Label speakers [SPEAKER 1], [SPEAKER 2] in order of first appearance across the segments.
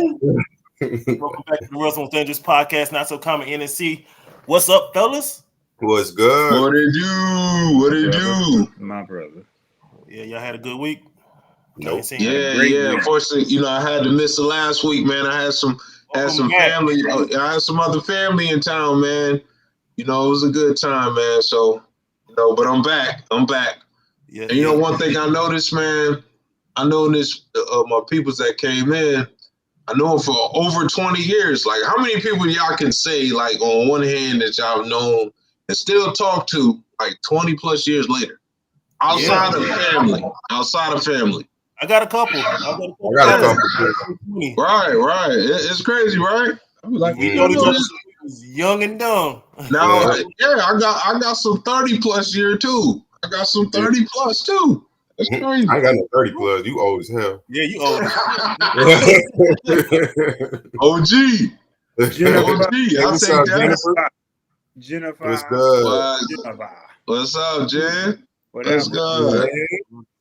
[SPEAKER 1] Welcome back to the Real Dangerous Podcast, Not So Common NSC. What's up, fellas?
[SPEAKER 2] What's good?
[SPEAKER 3] What it do? What it do?
[SPEAKER 4] My brother.
[SPEAKER 1] Yeah, y'all had a good week.
[SPEAKER 2] Nope.
[SPEAKER 3] Yeah.
[SPEAKER 4] week.
[SPEAKER 3] Unfortunately, I had to miss the last week, man. I had some family. I had some other family in town, man. It was a good time, man. So, but I'm back.
[SPEAKER 1] Yeah,
[SPEAKER 3] And one thing I noticed, man, I noticed my peoples that came in. I know them for over 20 years. Like, how many people y'all can say, like, on one hand that y'all known and still talk to, like, 20 plus years later? Outside of family.
[SPEAKER 1] I got a couple.
[SPEAKER 2] I got a couple.
[SPEAKER 3] Right. It's crazy, right? I'm like,
[SPEAKER 1] we know each other was young and dumb.
[SPEAKER 3] Now, I got some 30 plus year too. I got some 30 plus too. That's crazy.
[SPEAKER 2] I ain't got no 30 plus. You old as hell.
[SPEAKER 1] Yeah, you old.
[SPEAKER 3] OG.
[SPEAKER 4] Jennifer.
[SPEAKER 3] I'll take that.
[SPEAKER 4] Jennifer.
[SPEAKER 2] What's good?
[SPEAKER 3] What's up, Jen?
[SPEAKER 4] What's
[SPEAKER 3] good?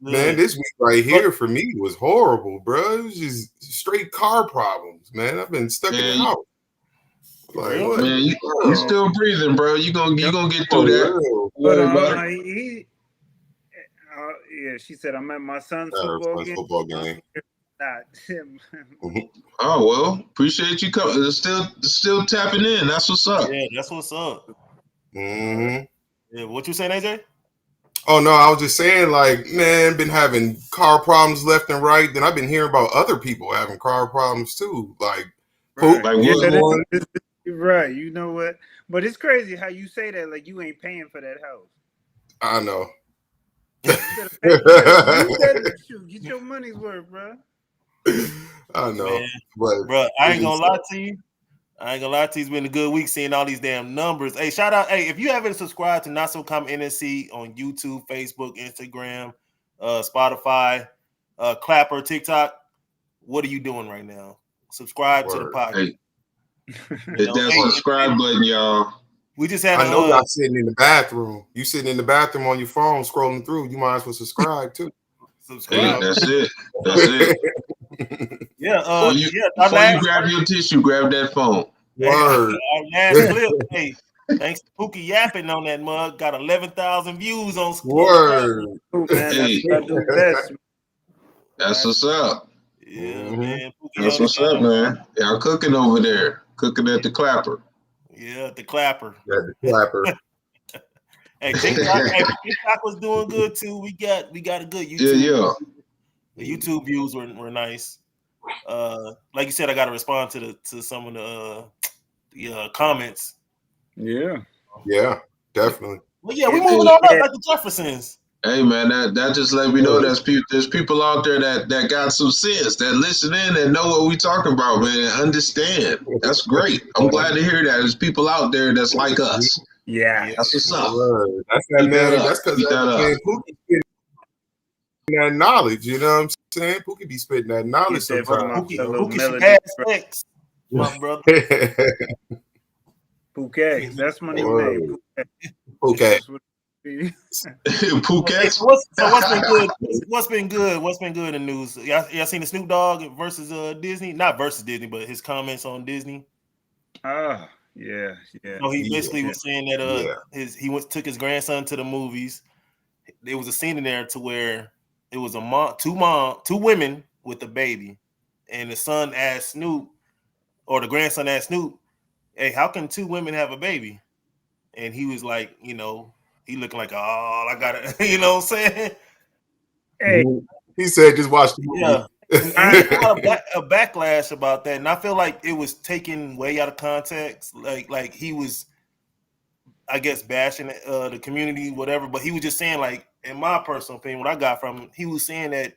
[SPEAKER 2] Man, this week right here for me was horrible, bro. It was just straight car problems, man. I've been stuck in the house.
[SPEAKER 3] Like, man, you still breathing, bro. You gonna get through that.
[SPEAKER 4] But yeah, she said I'm at my son's football game.
[SPEAKER 3] Oh well, appreciate you coming. Still tapping in. That's what's up.
[SPEAKER 1] Yeah, that's what's up.
[SPEAKER 2] Mm-hmm.
[SPEAKER 1] Yeah, what you saying, AJ?
[SPEAKER 2] Oh no, I was just saying, like, man, been having car problems left and right. Then I've been hearing about other people having car problems too, like poop.
[SPEAKER 4] Right, you know what? But it's crazy how you say that, like you ain't paying for that house.
[SPEAKER 2] I know.
[SPEAKER 4] You better get your money's worth, bro.
[SPEAKER 2] I know,
[SPEAKER 1] man, bro. I ain't gonna lie to you. It's been a good week seeing all these damn numbers. Hey, shout out. Hey, if you haven't subscribed to Not So Common NSC on YouTube, Facebook, Instagram, Spotify, Clapper, TikTok, what are you doing right now? Subscribe to the podcast.
[SPEAKER 3] Hit that subscribe button, y'all.
[SPEAKER 1] We just had.
[SPEAKER 2] I know y'all sitting in the bathroom. You sitting in the bathroom on your phone scrolling through. You might as well subscribe too.
[SPEAKER 3] Hey, that's it.
[SPEAKER 1] Yeah.
[SPEAKER 3] Before you grab your tissue, grab that phone.
[SPEAKER 2] Word.
[SPEAKER 1] Our last clip. Hey, thanks to Pookie yapping on that mug, got 11,000 views on.
[SPEAKER 2] Word.
[SPEAKER 3] Hey, that's what's up.
[SPEAKER 1] Yeah, man.
[SPEAKER 3] That's what's up, man. Y'all cooking over there. Cooking at the Clapper.
[SPEAKER 1] Yeah, the Clapper.
[SPEAKER 2] Hey,
[SPEAKER 1] TikTok was doing good too. We got a good YouTube.
[SPEAKER 3] Yeah.
[SPEAKER 1] The YouTube views were nice. Like you said, I got to respond to some of the comments.
[SPEAKER 4] Yeah,
[SPEAKER 2] definitely.
[SPEAKER 1] Well, yeah, we moving on up like the Jeffersons.
[SPEAKER 3] Hey man, that just let me know there's people out there that got some sense, that listen in and know what we talking about, man, and understand. That's great. I'm glad to hear that. There's people out there that's like us.
[SPEAKER 4] Yeah.
[SPEAKER 3] That's what's up.
[SPEAKER 2] That's that, man. That's because Pookie spitting that knowledge. You know what I'm saying? Pookie be spitting that knowledge sometimes.
[SPEAKER 1] Pookie should pass next, my brother.
[SPEAKER 4] Pookie, that's my new name.
[SPEAKER 2] Pookie.
[SPEAKER 3] Phuket.
[SPEAKER 1] So what's been good? What's been good in the news? Y'all seen the Snoop Dogg versus Disney? Not versus Disney, but his comments on Disney.
[SPEAKER 4] Yeah.
[SPEAKER 1] So he basically was saying that took his grandson to the movies. There was a scene in there to where it was two women with a baby, and the son asked Snoop, or the grandson asked Snoop, "Hey, how can two women have a baby?" And he was like, he looking like, oh, I got it. You know what I'm saying?
[SPEAKER 4] Hey,
[SPEAKER 2] he said, just watch the movie.
[SPEAKER 1] Yeah. And he got a backlash about that, and I feel like it was taken way out of context. Like he was, I guess, bashing the community, whatever. But he was just saying, like, in my personal opinion, what I got from him, he was saying that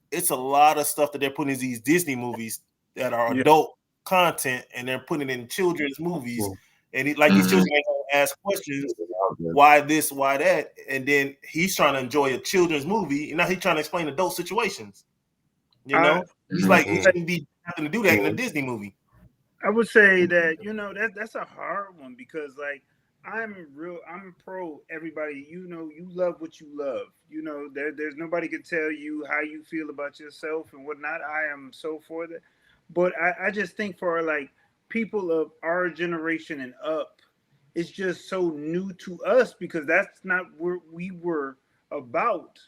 [SPEAKER 1] it's a lot of stuff that they're putting in these Disney movies that are adult content, and they're putting it in children's movies. And these children ain't gonna ask questions, why this, why that, and then he's trying to enjoy a children's movie, and now he's trying to explain adult situations. He's like, he shouldn't be having to do that in a Disney movie.
[SPEAKER 4] I would say that that's a hard one, because like I'm pro everybody. You love what you love. There's nobody can tell you how you feel about yourself and whatnot. I am so for that. But I just think for like people of our generation and up, it's just so new to us because that's not where we were about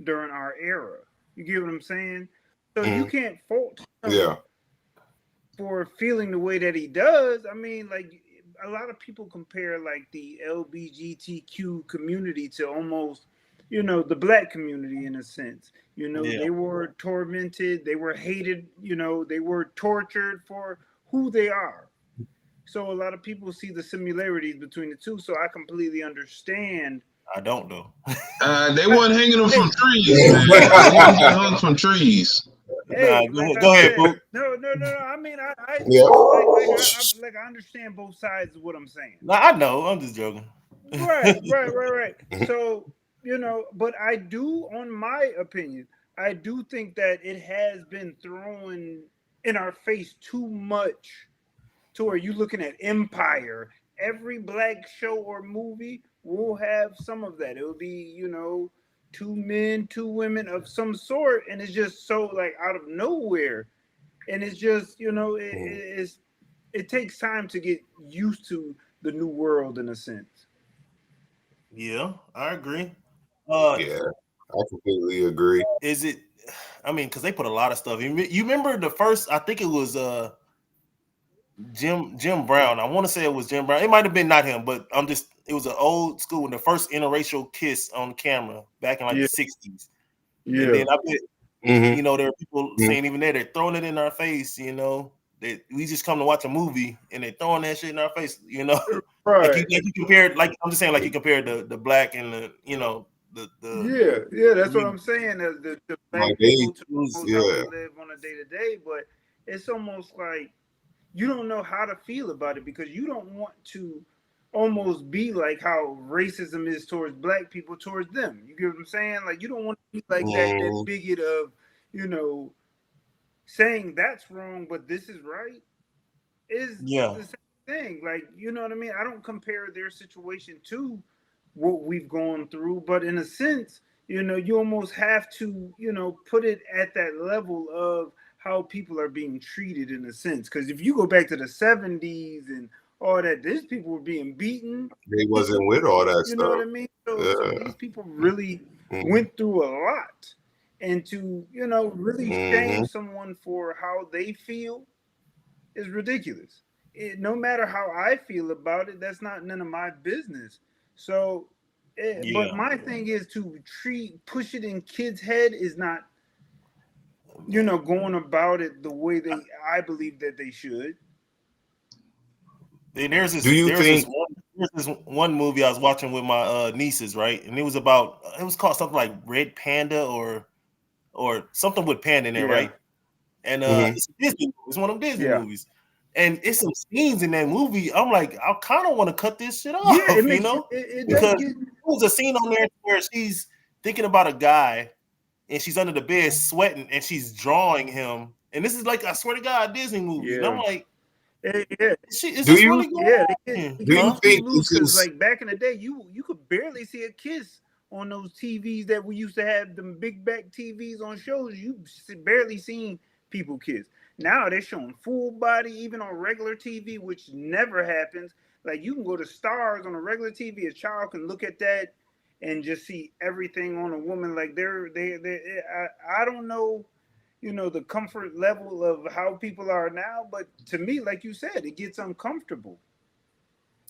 [SPEAKER 4] during our era. You get what I'm saying? So you
[SPEAKER 2] Mhm.
[SPEAKER 4] can't fault him
[SPEAKER 2] Yeah.
[SPEAKER 4] for feeling the way that he does. I mean, like a lot of people compare like the LBGTQ community to almost, the black community in a sense.
[SPEAKER 1] Yeah.
[SPEAKER 4] They were tormented, they were hated, they were tortured for who they are. So a lot of people see the similarities between the two. So I completely understand.
[SPEAKER 1] I don't know.
[SPEAKER 3] They weren't hanging them from
[SPEAKER 4] Hey,
[SPEAKER 3] trees, man. They didn't get hung from trees.
[SPEAKER 1] Nah,
[SPEAKER 4] hey, like I
[SPEAKER 1] go ahead,
[SPEAKER 4] said,
[SPEAKER 1] Boot.
[SPEAKER 4] no. I mean, I
[SPEAKER 2] Yeah.
[SPEAKER 4] I understand both sides of what I'm saying.
[SPEAKER 1] Nah, I know. I'm just joking.
[SPEAKER 4] Right.
[SPEAKER 2] Mhm.
[SPEAKER 4] So, but I do, on my opinion, I do think that it has been thrown in our face too much to where you looking at Empire. Every black show or movie will have some of that. It will be, two men, two women of some sort, and it's just so like out of nowhere. And it's just, it takes time to get used to the new world in a sense.
[SPEAKER 1] Yeah, I agree.
[SPEAKER 2] Yeah, I completely agree.
[SPEAKER 1] Is it? I mean, because they put a lot of stuff. You remember the first? I think it was Jim Brown. I want to say it was Jim Brown. It might have been not him, but I'm just. It was an old school when the first interracial kiss on camera back in like the
[SPEAKER 4] Yeah,
[SPEAKER 1] '60s, and
[SPEAKER 4] yeah.
[SPEAKER 1] then I bet
[SPEAKER 2] Hmm.
[SPEAKER 1] there are people saying even there they're throwing it in our face. That we just come to watch a movie and they're throwing that shit in our face.
[SPEAKER 4] Right.
[SPEAKER 1] Like you compared, like I'm just saying, like you compared the black and the the
[SPEAKER 4] Yeah. That's what I'm
[SPEAKER 1] community.
[SPEAKER 4] saying. The
[SPEAKER 2] Like
[SPEAKER 4] black
[SPEAKER 2] they,
[SPEAKER 4] people to how we
[SPEAKER 2] yeah.
[SPEAKER 4] live on a day to day, but it's almost like you don't know how to feel about it because you don't want to almost be like how racism is towards black people towards them. You get what I'm saying? Like you don't want to be like that
[SPEAKER 2] Mhm.
[SPEAKER 4] bigot of, you know, saying that's wrong, but this is right is
[SPEAKER 1] Yeah,
[SPEAKER 4] the same thing. Like, you know what I mean? I don't compare their situation to what we've gone through, but in a sense, you almost have to, put it at that level of how people are being treated in a sense. Because if you go back to the 70s and all that, these people were being beaten.
[SPEAKER 2] They wasn't with all that
[SPEAKER 4] You know what
[SPEAKER 2] stuff.
[SPEAKER 4] I mean? So
[SPEAKER 2] Yeah.
[SPEAKER 4] these people really
[SPEAKER 2] Mm-hmm.
[SPEAKER 4] went through a lot. And to, really shame
[SPEAKER 2] Mm-hmm.
[SPEAKER 4] someone for how they feel is ridiculous. No matter how I feel about it, that's not none of my business. So, but
[SPEAKER 1] yeah.
[SPEAKER 4] my thing is to push it in kids' head is not, going about it the way I believe that they should.
[SPEAKER 1] And
[SPEAKER 2] Do you think?
[SPEAKER 1] there's this one movie I was watching with my nieces, right? And it was called something like Red Panda or something with panda in there,
[SPEAKER 4] Yeah,
[SPEAKER 1] right? And
[SPEAKER 2] Mhm.
[SPEAKER 1] it's a Disney movie. It's one of them Disney
[SPEAKER 4] yeah,
[SPEAKER 1] movies. And it's some scenes in that movie. I'm like, I kind of want to cut this shit
[SPEAKER 4] yeah. It
[SPEAKER 1] off,
[SPEAKER 4] makes it does
[SPEAKER 1] because
[SPEAKER 4] get
[SPEAKER 1] there was a scene on there where she's thinking about a guy and she's under the bed sweating and she's drawing him. And this is like, I swear to God, a Disney movie. And I'm
[SPEAKER 4] yeah.
[SPEAKER 1] like,
[SPEAKER 4] Yeah,
[SPEAKER 1] is
[SPEAKER 2] Do
[SPEAKER 1] this
[SPEAKER 2] you?
[SPEAKER 1] really going
[SPEAKER 4] yeah,
[SPEAKER 1] on here?
[SPEAKER 4] they
[SPEAKER 2] Do you
[SPEAKER 4] getting
[SPEAKER 1] Huh?
[SPEAKER 4] too
[SPEAKER 2] think
[SPEAKER 4] loose
[SPEAKER 2] this
[SPEAKER 4] because
[SPEAKER 2] is?
[SPEAKER 4] like back in the day, you could barely see a kiss on those TVs that we used to have them big back TVs on shows. You barely seen people kiss. Now they're showing full body even on regular TV, which never happens. Like you can go to Stars on a regular TV, a child can look at that and just see everything on a woman. Like I don't know, the comfort level of how people are now. But to me, like you said, it gets uncomfortable.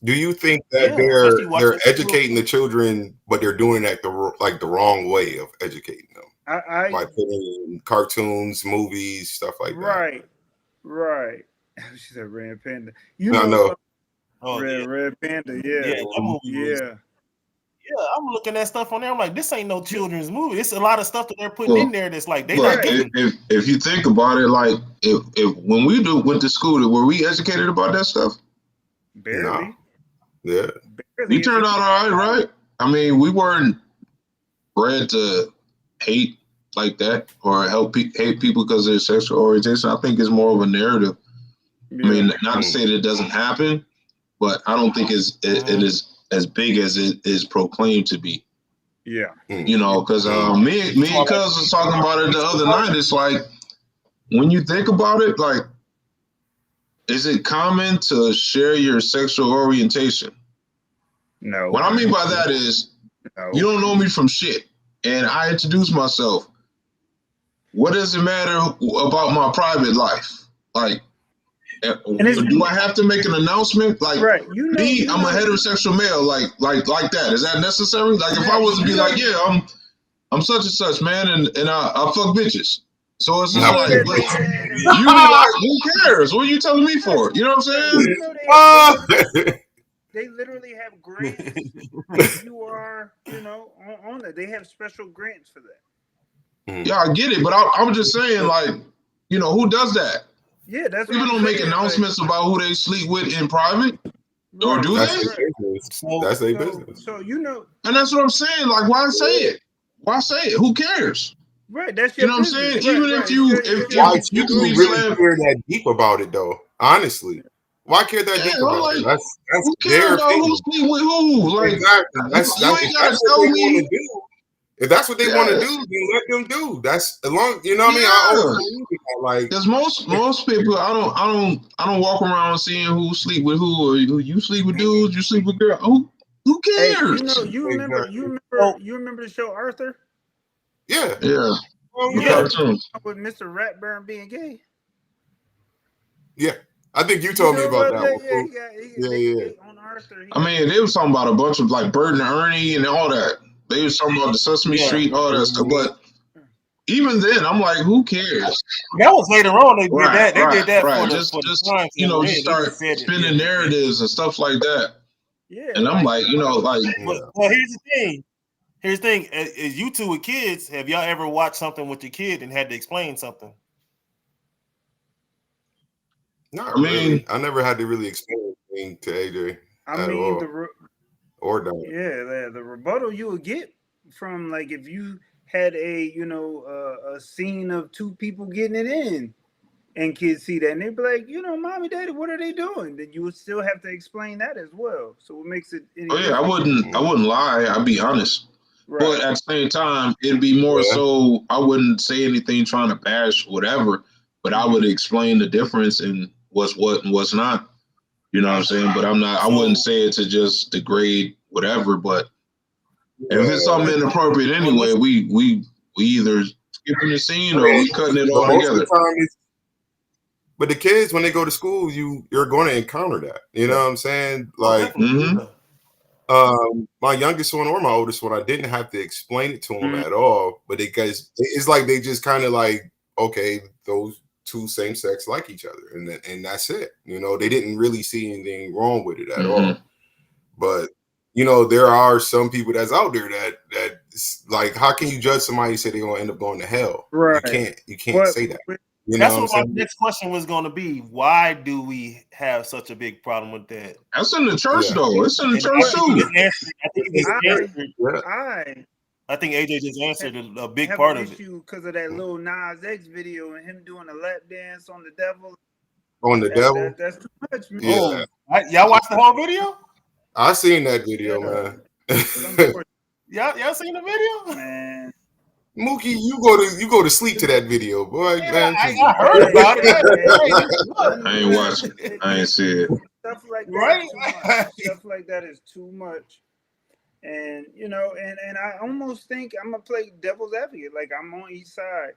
[SPEAKER 2] Do you think that
[SPEAKER 1] Yeah, especially
[SPEAKER 2] they're
[SPEAKER 1] watching little
[SPEAKER 2] educating the children, but they're doing that like the wrong way of educating them
[SPEAKER 4] I
[SPEAKER 2] by putting in cartoons, movies, stuff like that?
[SPEAKER 4] right, right. She said Red Panda. You
[SPEAKER 2] I
[SPEAKER 4] know,
[SPEAKER 2] know.
[SPEAKER 1] oh
[SPEAKER 4] Red Panda.
[SPEAKER 1] yeah,
[SPEAKER 4] Yeah,
[SPEAKER 1] that movie was
[SPEAKER 4] yeah,
[SPEAKER 1] I'm looking at stuff on there. I'm like, this ain't no children's movie. It's a lot of stuff that they're putting in
[SPEAKER 3] Well,
[SPEAKER 1] there that's like they
[SPEAKER 3] well,
[SPEAKER 1] not
[SPEAKER 4] right.
[SPEAKER 1] getting.
[SPEAKER 3] if you think about it, like if when went to school, were we educated about that stuff?
[SPEAKER 2] No.
[SPEAKER 4] Barely,
[SPEAKER 2] Yeah.
[SPEAKER 3] We
[SPEAKER 4] barely. If
[SPEAKER 3] turned out all right, right? I mean, we weren't bred to hate like that or hate people because of their sexual orientation. I think it's more of a narrative. I
[SPEAKER 4] yeah,
[SPEAKER 3] mean, not to
[SPEAKER 2] Mm.
[SPEAKER 3] say that it doesn't happen, but I don't think it
[SPEAKER 1] Mhm.
[SPEAKER 3] is as big as it is proclaimed to be.
[SPEAKER 4] yeah,
[SPEAKER 2] Mm.
[SPEAKER 3] You know, because
[SPEAKER 2] Mm.
[SPEAKER 3] me and Cuz was talking about it the other night. It's like when you think about it, like is it common to share your sexual orientation?
[SPEAKER 4] No.
[SPEAKER 3] What I mean by that is, you don't know me from shit, and I introduce myself. What does it matter about my private life? Like, do I have to make an announcement? Like,
[SPEAKER 4] right.
[SPEAKER 3] I'm a heterosexual male. Like that. Is that necessary? Like, if I was to be like, yeah, I'm such and such, man, and I fuck bitches. So it's just like, you be like, who cares? What are you telling me for? You know what I'm saying?
[SPEAKER 4] They literally have grants. You are, on it. They have special grants for that.
[SPEAKER 3] Yeah, I get it, but I was just saying, like, who does that?
[SPEAKER 4] Yeah, that's
[SPEAKER 3] people don't make announcements about who they sleep with in private, or do
[SPEAKER 2] that's
[SPEAKER 3] they?
[SPEAKER 2] Their business. That's their business.
[SPEAKER 4] So
[SPEAKER 3] and that's what I'm saying. Like, why say it? Why say it? Who cares?
[SPEAKER 4] Right, that's your business.
[SPEAKER 3] You know what I'm saying?
[SPEAKER 4] Right,
[SPEAKER 3] Even if you,
[SPEAKER 2] why you really care that deep about it, though? Honestly, why care that deep about it? That's
[SPEAKER 3] who cares about who sleep with who? Like,
[SPEAKER 2] exactly.
[SPEAKER 3] You ain't gotta tell me.
[SPEAKER 2] If that's what they want to do, then let them do. That's as long, you know what I mean. I always believe in that. Like,
[SPEAKER 3] because most people, I don't walk around seeing who sleep with who, or who you sleep with dudes, you sleep with girls. Who cares?
[SPEAKER 4] Hey, you remember the show Arthur?
[SPEAKER 2] Yeah.
[SPEAKER 4] With Mr. Ratburn being gay.
[SPEAKER 2] Yeah, I think you told me about that one.
[SPEAKER 4] Yeah. On Arthur.
[SPEAKER 3] I mean, they was talking about a bunch of like Bert and Ernie and all that. They was talking about the Sesame Street, all that stuff. But even then, I'm like, who cares?
[SPEAKER 1] That was later on. They did that. They did that for
[SPEAKER 3] just
[SPEAKER 1] the
[SPEAKER 3] just start spinning narratives and stuff like that.
[SPEAKER 4] Yeah,
[SPEAKER 3] and I'm like, like.
[SPEAKER 1] Well, here's the thing. Here's the thing. As you two with kids, have y'all ever watched something with your kid and had to explain something?
[SPEAKER 2] Not really. I never had to really explain anything to AJ.
[SPEAKER 4] I mean,
[SPEAKER 2] or don't.
[SPEAKER 4] Yeah, the rebuttal you would get from, like, if you had a scene of two people getting it in, and kids see that and they'd be like, mommy, daddy, what are they doing? Then you would still have to explain that as well. So what makes it?
[SPEAKER 3] I wouldn't lie. I'd be honest. Right. But at the same time, it'd be more so I wouldn't say anything trying to bash whatever, but I would explain the difference in what's what and what's not. You know what I'm saying? But I'm not. I wouldn't say it to just degrade whatever. But if it's something inappropriate anyway, we either skipping the scene or we cutting it all together.
[SPEAKER 2] But the kids, when they go to school, you're going to encounter that. You know what I'm saying? Like, my youngest one or my oldest one, I didn't have to explain it to them at all. But it's like they just kind of like, okay, those two same sex like each other, and that's it. They didn't really see anything wrong with it at all. But there are some people that's out there that like, how can you judge somebody and say they're gonna end up going to hell?
[SPEAKER 4] Right.
[SPEAKER 2] You can't say that.
[SPEAKER 1] That's what my next question was going to be. Why do we have such a big problem with that?
[SPEAKER 3] That's in the church, though. It's in the church too.
[SPEAKER 1] I think AJ just answered a big part of it.
[SPEAKER 4] Because of that little Nas X video and him doing a lap dance on the devil.
[SPEAKER 2] On the devil?
[SPEAKER 4] That's too much, man.
[SPEAKER 2] Yeah.
[SPEAKER 1] Y'all watched the whole video?
[SPEAKER 2] I seen that video, man.
[SPEAKER 1] Y'all seen the video?
[SPEAKER 4] Man.
[SPEAKER 2] Mookie, you go to sleep to that video, boy. Man,
[SPEAKER 1] I heard about it.
[SPEAKER 3] I ain't watching it. I ain't see it.
[SPEAKER 4] Stuff like that Stuff like that is too much. And and I almost think I'm gonna play devil's advocate. Like, I'm on each side.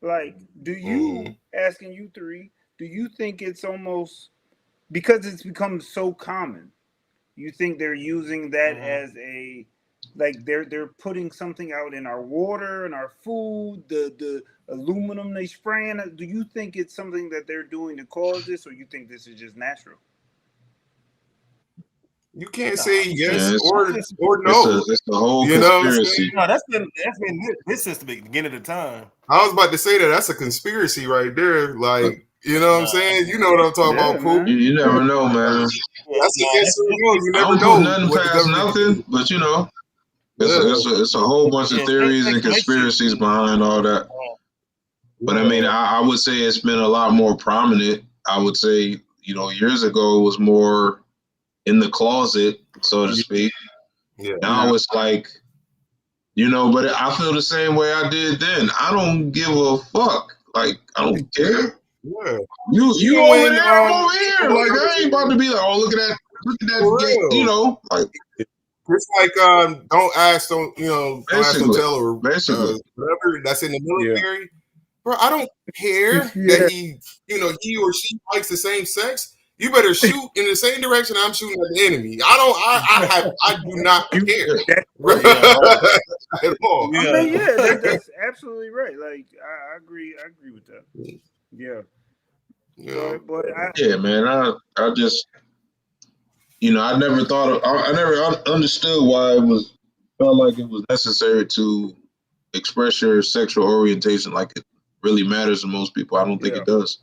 [SPEAKER 4] Like, do you asking you three? Do you think it's almost because it's become so common? You think they're using that as a they're putting something out in our water and our food, the aluminum they spraying? Do you think it's something that they're doing to cause this, or you think this is just natural?
[SPEAKER 2] You can't say yes or no.
[SPEAKER 3] It's the whole conspiracy.
[SPEAKER 1] No, that's been this since the beginning of the time.
[SPEAKER 2] I was about to say that's a conspiracy right there. Like, you know what I'm saying? You know what I'm talking about, Poop.
[SPEAKER 3] You never know, man.
[SPEAKER 2] That's a yes or no. You never
[SPEAKER 3] know.
[SPEAKER 2] Put
[SPEAKER 3] nothing past nothing, but it's a whole bunch of theories and conspiracies behind all that. But I mean, I would say it's been a lot more prominent. I would say, years ago it was more in the closet, so to speak. Yeah. Now it's like, but I feel the same way I did then. I don't give a fuck. Like, I don't care.
[SPEAKER 2] Yeah.
[SPEAKER 3] You
[SPEAKER 2] Even
[SPEAKER 3] over
[SPEAKER 2] when,
[SPEAKER 3] there, I'm over here. Like I ain't about to be like, oh, look at
[SPEAKER 2] for
[SPEAKER 3] that gay, you
[SPEAKER 2] real.
[SPEAKER 3] know, like
[SPEAKER 2] It's like don't ask, don't
[SPEAKER 3] basically,
[SPEAKER 2] tell, or whatever that's in the military. Bro, I don't care that he or she likes the same sex. You better shoot in the same direction I'm shooting at the enemy. I do not care. At all.
[SPEAKER 4] I mean, yeah, that's absolutely right. Like, I agree with that. Yeah, but
[SPEAKER 3] yeah, man. I just, I never thought of, I never understood why it was felt like it was necessary to express your sexual orientation like it really matters to most people. I don't think it does.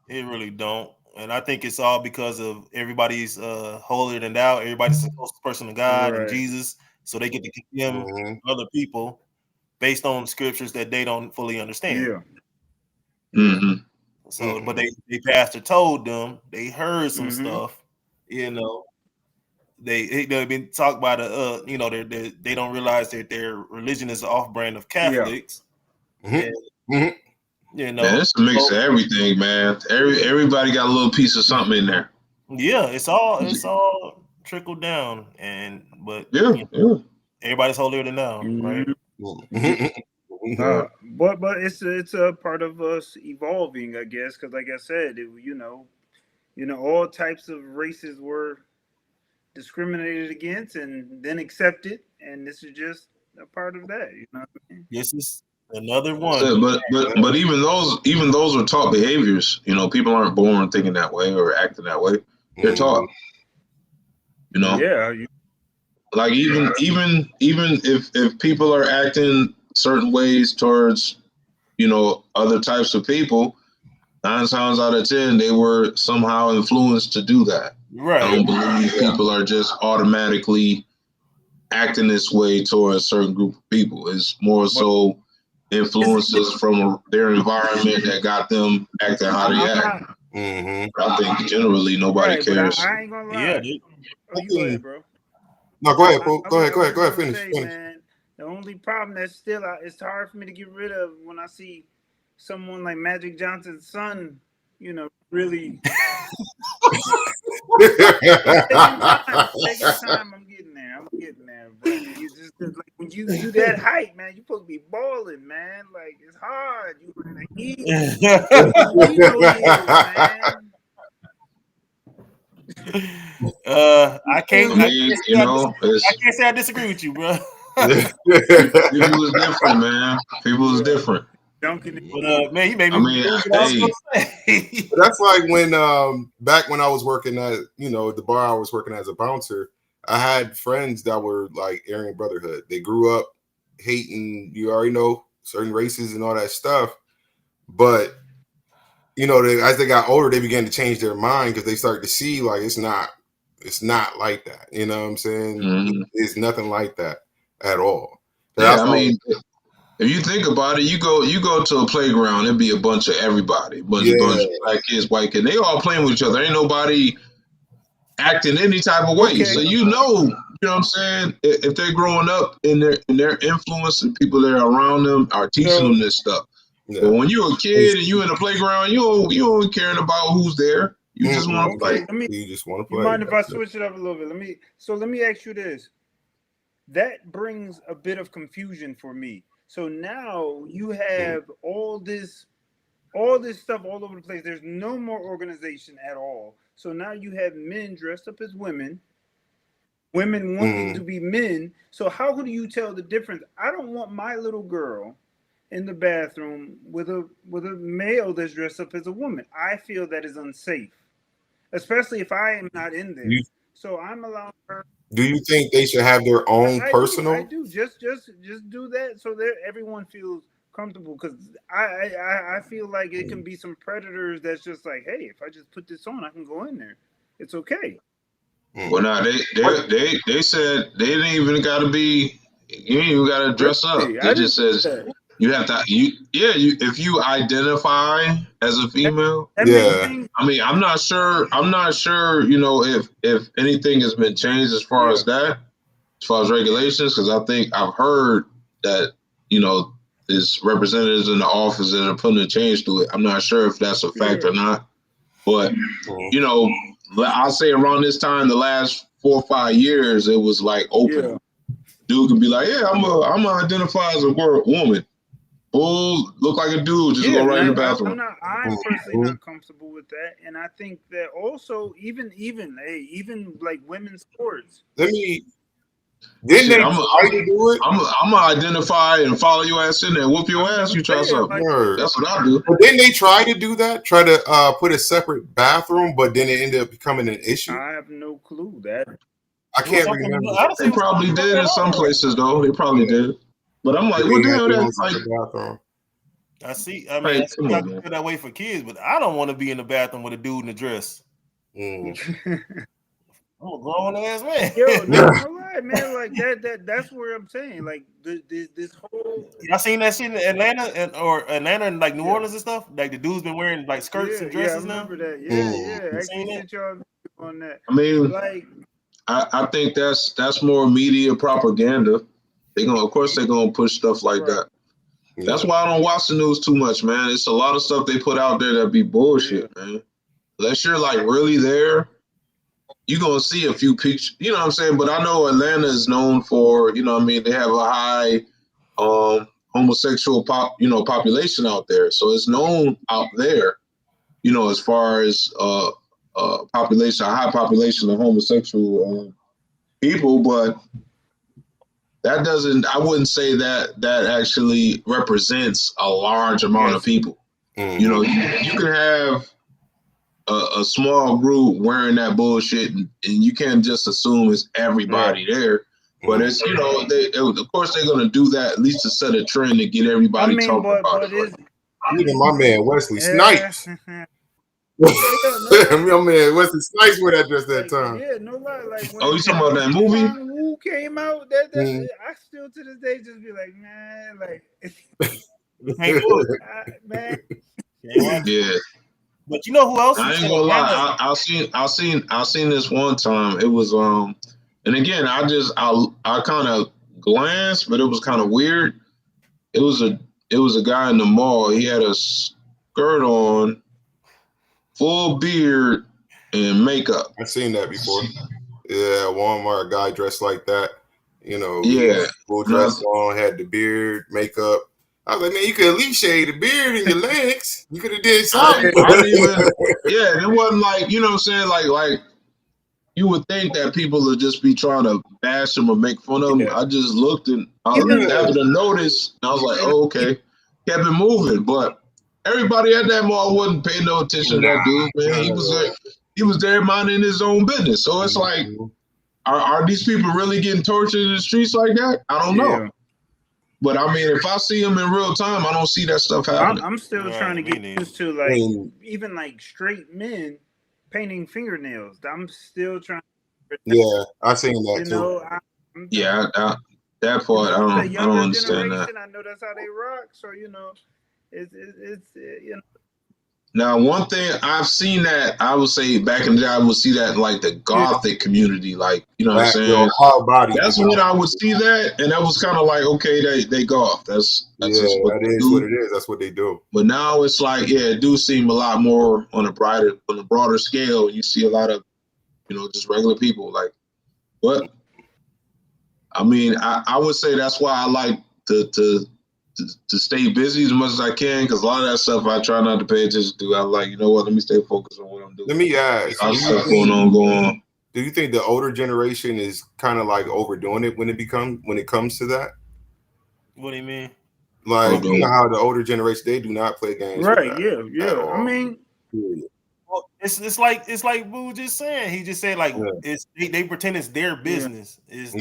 [SPEAKER 1] It really don't. And I think it's all because of everybody's holier than thou. Everybody's the closest person to God and Jesus, so they get to condemn other people based on scriptures that they don't fully understand.
[SPEAKER 3] Mm-hmm.
[SPEAKER 1] So, but they pastor told them, they heard some stuff, they've been talked by they don't realize that their religion is an off brand of Catholics. And,
[SPEAKER 3] Man, it's a mix of everything, man. Everybody got a little piece of something in there.
[SPEAKER 1] Yeah, it's all trickled down, but everybody's holier than thou, right?
[SPEAKER 4] But it's a part of us evolving, I guess, because like I said, all types of races were discriminated against and then accepted, and this is just a part of that. You know what I mean?
[SPEAKER 1] This is another one.
[SPEAKER 3] So, but even those are taught behaviors. People aren't born thinking that way or acting that way. They're taught.
[SPEAKER 4] Yeah.
[SPEAKER 3] Like even if people are acting certain ways towards other types of people, 9 times out of 10 they were somehow influenced to do that.
[SPEAKER 1] Right.
[SPEAKER 3] I don't believe people are just automatically acting this way towards a certain group of people. It's more so influences from their environment that got them acting how they act. I think generally nobody cares.
[SPEAKER 4] I ain't gonna lie.
[SPEAKER 1] Yeah,
[SPEAKER 4] you go ahead, bro.
[SPEAKER 2] No, go ahead, Paul. Go ahead. Finish.
[SPEAKER 4] Man, the only problem that's still it's hard for me to get rid of when I see someone like Magic Johnson's son, really taking time. I'm getting there. But you just like when you that height, man, you supposed to be balling, man. Like it's hard. You like
[SPEAKER 1] I can't say I disagree with you, bro.
[SPEAKER 3] People is different, man. People is different.
[SPEAKER 1] But man, you made me.
[SPEAKER 3] I mean,
[SPEAKER 2] that's like when back when I was working at the bar I was working as a bouncer, I had friends that were like Aryan Brotherhood. They grew up hating, you already know, certain races and all that stuff, but as they got older, they began to change their mind because they started to see like it's not like that. You know what I'm saying? It's nothing like that at all.
[SPEAKER 3] Yeah, I mean, if you think about it, you go to a playground, it'd be a bunch of everybody, bunch of black kids, white kids. They all playing with each other. Ain't nobody acting any type of way. So you know what I'm saying? If they're growing up in their influence and people that are around them are teaching them this stuff. Yeah. But when you're a kid and you in the playground, you don't caring about who's there. You just want to play.
[SPEAKER 2] You just want to play.
[SPEAKER 4] You mind if I switch it up a little bit? Let me ask you this. That brings a bit of confusion for me. So now you have all this stuff all over the place. There's no more organization at all. So now you have men dressed up as women wanting to be men. So how do you tell the difference? I don't want my little girl in the bathroom with a male that's dressed up as a woman. I feel that is unsafe, especially if I am not in there. So I'm allowing her.
[SPEAKER 2] Do you think they should have their own personal?
[SPEAKER 4] I do. Just do that so that everyone feels comfortable. Because I feel like it can be some predators that's just like, hey, if I just put this on, I can go in there. It's okay.
[SPEAKER 3] Well, now they said they didn't even got to be. You ain't even got to dress up. It just says you have to. If you identify as a female. I mean, I'm not sure. If anything has been changed as far as that, as far as regulations, because I think I've heard that is representatives in the office that are putting a change to it. I'm not sure if that's a fact or not, but you know, I'll say around this time, the last 4 or 5 years, it was like open.
[SPEAKER 4] Yeah.
[SPEAKER 3] Dude can be like, yeah, I'm gonna identify as a woman. Bull look like a dude, just go right in the bathroom.
[SPEAKER 4] I'm personally not comfortable with that, and I think that also even like women's sports.
[SPEAKER 2] Didn't they try to do it?
[SPEAKER 3] I'm gonna identify and follow your ass in there, whoop your ass. You try something. That's what I do.
[SPEAKER 2] But didn't they try to do that? Try to put a separate bathroom, but then it ended up becoming an issue.
[SPEAKER 4] I have no clue that.
[SPEAKER 2] I can't remember.
[SPEAKER 3] They probably did in some places though. They probably did. But I'm like, what the hell? That's like bathroom.
[SPEAKER 1] I see. I mean, I feel that way for kids, but I don't want to be in the bathroom with a dude in a dress. I'm a grown ass man.
[SPEAKER 4] Yo, no lie, man. Like that's where I'm saying. Like this whole.
[SPEAKER 1] I seen that shit in Atlanta and like New Orleans and stuff. Like the dudes been wearing like skirts and dresses
[SPEAKER 4] I remember
[SPEAKER 1] now.
[SPEAKER 4] That. Yeah. Actually, sent y'all on that.
[SPEAKER 3] I mean,
[SPEAKER 4] like,
[SPEAKER 3] I think that's more media propaganda. Of course, they're gonna push stuff like that. That's why I don't watch the news too much, man. It's a lot of stuff they put out there that be bullshit, man. Unless you're like really there, you're gonna see a few pictures. You know what I'm saying? But I know Atlanta is known for, you know what I mean, they have a high homosexual population out there. So it's known out there, you know, as far as a high population of homosexual people, but that doesn't, I wouldn't say that actually represents a large amount of people. You know, you can have a small group wearing that bullshit, and you can't just assume it's everybody there. But it's, you know, of course they're going to do that at least to set a trend to get everybody talking about it.
[SPEAKER 2] Even my man Wesley Snipes. My man Wesley Snipes wore that dress that time.
[SPEAKER 4] Yeah, no lie. Like when
[SPEAKER 3] you talking about that movie?
[SPEAKER 4] Who came out? I still to this day just be like, man, like, man.
[SPEAKER 3] Yeah.
[SPEAKER 1] But you know who else?
[SPEAKER 3] I ain't gonna lie. I seen this one time. It was and again, I kind of glanced, but it was kind of weird. It was a guy in the mall. He had a skirt on, full beard, and makeup.
[SPEAKER 2] I've seen that before. Yeah, Walmart guy dressed like that. You know, full dress on, had the beard, makeup. I was like, man, you could at least shade the beard and your legs. You could have did something.
[SPEAKER 3] It wasn't like, you know what I'm saying? Like you would think that people would just be trying to bash him or make fun of him. I just looked and I was having to notice. And I was like, oh, okay. Kept it moving. But everybody at that mall wasn't paying no attention to that dude, man. He was there minding his own business. So it's like, are these people really getting tortured in the streets like that? I don't know. But I mean, if I see them in real time, I don't see that stuff happening.
[SPEAKER 4] I'm still trying to get used to like even like straight men painting fingernails. I'm still trying.
[SPEAKER 2] Yeah, I've seen that too.
[SPEAKER 3] That part I don't understand that.
[SPEAKER 4] I know that's how they rock. So you know, it's you know.
[SPEAKER 3] Now, one thing I've seen that I would say back in the day, I would see that in like the Gothic community, like, you know what I'm saying? That's when I would see that, and that was kind of like, okay, they goth. That's
[SPEAKER 2] what it is. That's what they do.
[SPEAKER 3] But now it's like, it do seem a lot more on a broader scale. You see a lot of, you know, just regular people. Like, what? I mean, I would say that's why I like to stay busy as much as I can, because a lot of that stuff I try not to pay attention to. I'm like, you know what? Let me stay focused on what I'm doing.
[SPEAKER 2] Let me ask.
[SPEAKER 3] Going on.
[SPEAKER 2] Do you think the older generation is kind of like overdoing it when it comes to that?
[SPEAKER 1] What do you mean?
[SPEAKER 2] Like, you know how the older generation, they do not play games,
[SPEAKER 4] right? Yeah. I mean,
[SPEAKER 1] well, it's like Boo just saying. He just said like they pretend it's their business. It's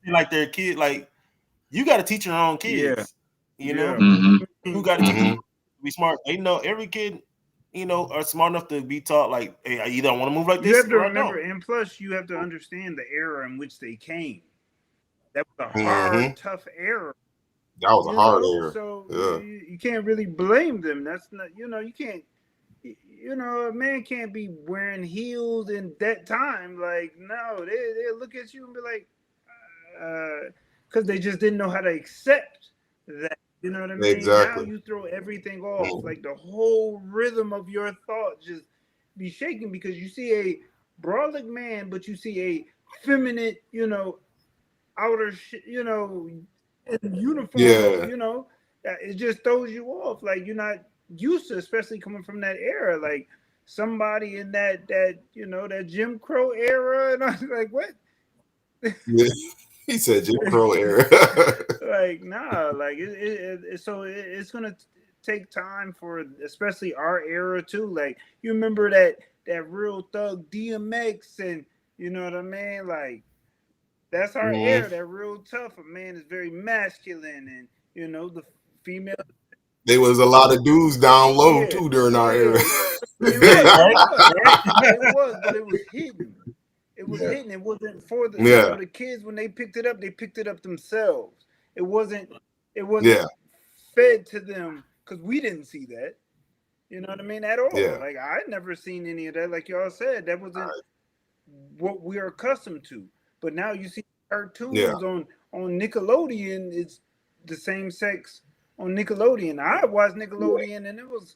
[SPEAKER 1] like their kid. Like, you got to teach your own kids. You know, you got to teach them to be smart. They know every kid, you know, are smart enough to be taught. Like, hey, I either want to move like this.
[SPEAKER 4] You have to remember, and plus, you have to understand the era in which they came. That was a hard, tough era.
[SPEAKER 2] That was a hard era.
[SPEAKER 4] So you can't really blame them. That's not, you know, you can't. You know, a man can't be wearing heels in that time. Like, no, they look at you and be like, because they just didn't know how to accept that You know what I mean?
[SPEAKER 2] Exactly.
[SPEAKER 4] Now you throw everything off. Like the whole rhythm of your thought just be shaken because you see a brolic man, but you see a feminine, outer, in uniform of, it just throws you off. Like you're not used to, especially coming from that era. Like somebody in that that Jim Crow era, and I was like, what?
[SPEAKER 2] Yeah. He said Jim Crow era.
[SPEAKER 4] Like nah, like it's gonna take time for especially our era too. Like you remember that real thug DMX, and you know what I mean? Like that's our era. That real tough. A man is very masculine, and the female.
[SPEAKER 2] There was a lot of dudes down low too during our era.
[SPEAKER 4] It was, but it was hidden. It was hidden. It wasn't for the the kids when they picked it up themselves. It wasn't fed to them because we didn't see that. You know what I mean? At all.
[SPEAKER 2] Yeah.
[SPEAKER 4] Like I never seen any of that. Like y'all said, that wasn't what we're accustomed to. But now you see cartoons on Nickelodeon. It's the same sex on Nickelodeon. I watched Nickelodeon, and it was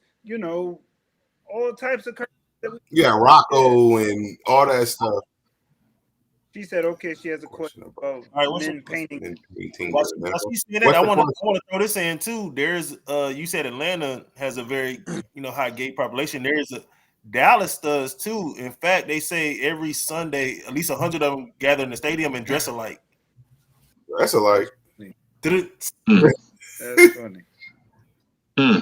[SPEAKER 4] all types of cartoons.
[SPEAKER 2] Rocco and all that stuff.
[SPEAKER 4] She said, "Okay, she has a question about men painting."
[SPEAKER 1] While she said that, I want to throw this in too. There's you said Atlanta has a very high gay population. There's a Dallas does too. In fact, they say every Sunday at least 100 of them gather in the stadium and dress alike.
[SPEAKER 2] That's alike.
[SPEAKER 4] That's funny.
[SPEAKER 2] Yeah.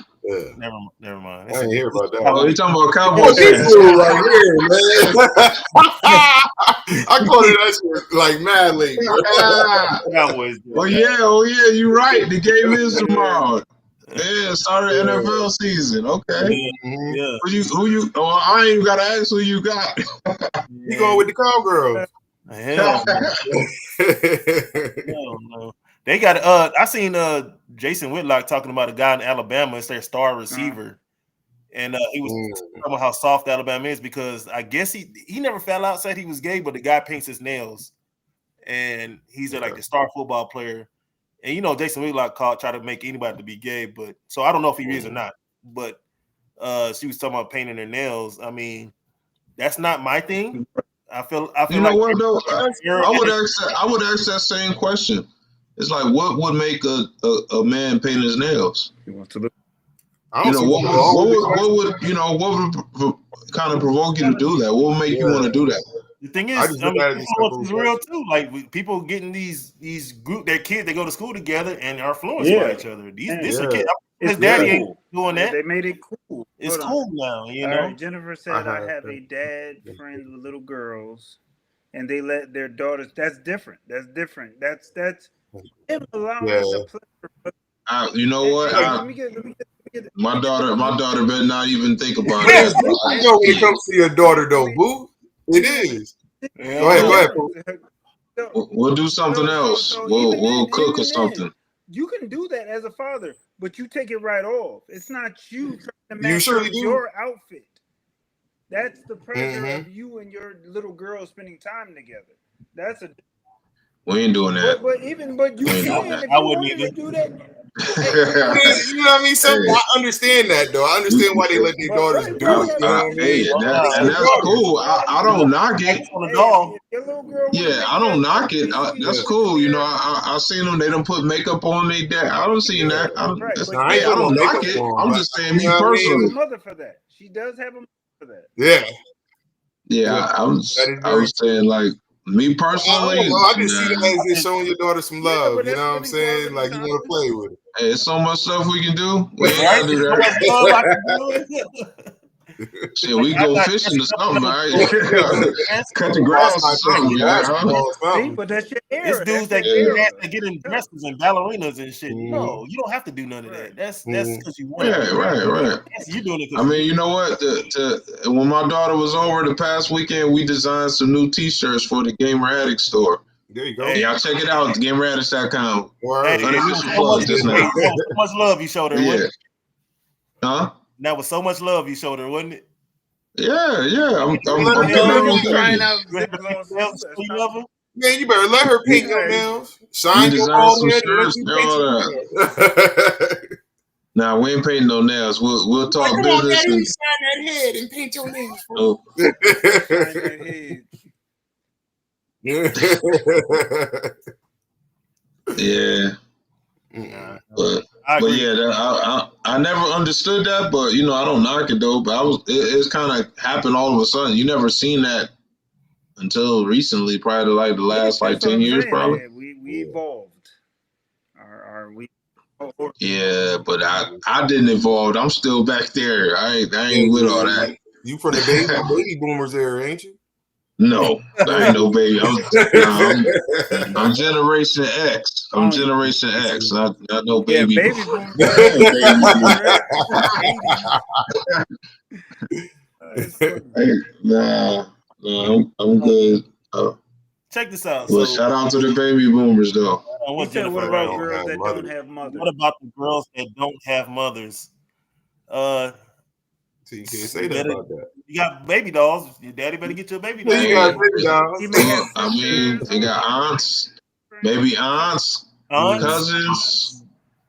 [SPEAKER 1] Never mind.
[SPEAKER 2] I ain't hear about that.
[SPEAKER 3] Oh, you talking about Cowboys?
[SPEAKER 2] Right here, man. I called it that shit like mad late.
[SPEAKER 1] Cowboys.
[SPEAKER 3] Oh yeah, you're right. The game is tomorrow. Yeah, started NFL season. Okay.
[SPEAKER 1] Yeah.
[SPEAKER 3] Who you? Oh, I ain't even gotta ask who you got.
[SPEAKER 2] You going with the Cowgirls?
[SPEAKER 1] Hell no. They got I seen Jason Whitlock talking about a guy in Alabama. It's their star receiver. And he was talking about how soft Alabama is because I guess he never fell out, said he was gay, but the guy paints his nails. And he's like the star football player. And Jason Whitlock tried to make anybody to be gay, but so I don't know if he is or not. But she was talking about painting their nails. I mean, that's not my thing. I feel
[SPEAKER 3] you know what though? I would ask that same question. It's like, what would make a man paint his nails?
[SPEAKER 4] He wants to look.
[SPEAKER 3] What would kind of provoke you to do that? What would make you want to do that?
[SPEAKER 1] The thing is, it's real too. Like people getting these group, their kids, they go to school together and are influenced by each other. This a kid. His daddy ain't doing that.
[SPEAKER 4] They made it cool.
[SPEAKER 1] It's cool now,
[SPEAKER 4] All right, Jennifer said, I have a dad friend with little girls, and they let their daughters. That's different. That's him allowing to play.
[SPEAKER 3] You know what?
[SPEAKER 4] Let me get
[SPEAKER 3] my daughter better not even think about that.
[SPEAKER 2] When it comes to your daughter, though, boo, it is. Go ahead.
[SPEAKER 3] We'll do something else. We'll cook or something.
[SPEAKER 4] You can do that as a father, but you take it right off. It's not you trying to match your outfit. That's the pressure of you and your little girl spending time together. That's a.
[SPEAKER 3] We ain't doing that.
[SPEAKER 4] But you can if
[SPEAKER 1] I
[SPEAKER 4] you
[SPEAKER 1] wouldn't
[SPEAKER 4] wanted
[SPEAKER 1] either.
[SPEAKER 4] to do that.
[SPEAKER 2] You know what I mean? I understand that though. I understand why they let their daughters do it.
[SPEAKER 3] And that's cool. I don't knock it. I don't knock it. That's cool. I seen them. They don't put makeup on their dad. I don't see that. I don't knock it. I'm just saying, me personally.
[SPEAKER 4] Mother for that. She does have a mother for that.
[SPEAKER 3] Yeah. I was saying like. Me personally,
[SPEAKER 2] I just see that as just showing your daughter some love. You know what I'm saying? Like you want to play with it.
[SPEAKER 3] Hey, there's so much stuff we can do. We ain't gotta do that. Shit, we go fishing or something, right? Cut the grass or something,
[SPEAKER 4] See, but that's your era.
[SPEAKER 1] It's dudes that get in dresses and ballerinas and shit. No, you don't have to do none of that. That's because you want
[SPEAKER 3] it. Right.
[SPEAKER 1] You doing it.
[SPEAKER 3] I mean, you know what? When my daughter was over the past weekend, we designed some new T-shirts for the Gamer Addict store.
[SPEAKER 2] There you go.
[SPEAKER 3] Hey, y'all check it out, GamerAddicts.com.
[SPEAKER 1] So much love you showed her, wasn't it?
[SPEAKER 3] Huh?
[SPEAKER 1] That was so much love you showed her, wasn't it?
[SPEAKER 3] Yeah. I'm
[SPEAKER 4] trying out.
[SPEAKER 2] Man, you better let her paint your nails. Shine your bald head.
[SPEAKER 3] Nah, we ain't painting no nails. We'll talk
[SPEAKER 2] Come on,
[SPEAKER 3] business.
[SPEAKER 2] Daddy,
[SPEAKER 3] And,
[SPEAKER 2] sign that head and paint your nails.
[SPEAKER 3] oh,
[SPEAKER 4] Sign that head.
[SPEAKER 3] yeah.
[SPEAKER 1] Nah,
[SPEAKER 3] But
[SPEAKER 1] I agree.
[SPEAKER 3] yeah, I never understood that. But you know, I don't knock it though. But it's kind of happened all of a sudden. You never seen that until recently, probably like the last like
[SPEAKER 4] That's what
[SPEAKER 3] 10
[SPEAKER 4] I'm
[SPEAKER 3] years,
[SPEAKER 4] saying,
[SPEAKER 3] probably.
[SPEAKER 4] man. We evolved. We?
[SPEAKER 3] Yeah, but I didn't evolve. I'm still back there. I ain't with all that.
[SPEAKER 2] You from the baby boomers era, ain't you?
[SPEAKER 3] No, I ain't no baby. I'm Generation X. I'm Generation X, not no baby.
[SPEAKER 4] Yeah, baby boomer.
[SPEAKER 3] Nah, I'm good.
[SPEAKER 1] Check this out.
[SPEAKER 3] Well,
[SPEAKER 1] So,
[SPEAKER 3] shout out to the baby boomers, though.
[SPEAKER 4] He said, "What about girls that don't have mothers?
[SPEAKER 1] What about the girls that don't have mothers?
[SPEAKER 2] So you can't say that about that.
[SPEAKER 1] You got baby dolls. Your daddy better get your baby
[SPEAKER 2] Well,
[SPEAKER 1] dolls.
[SPEAKER 2] you got baby dolls.
[SPEAKER 4] He may have
[SPEAKER 3] I mean, they got aunts, maybe aunts,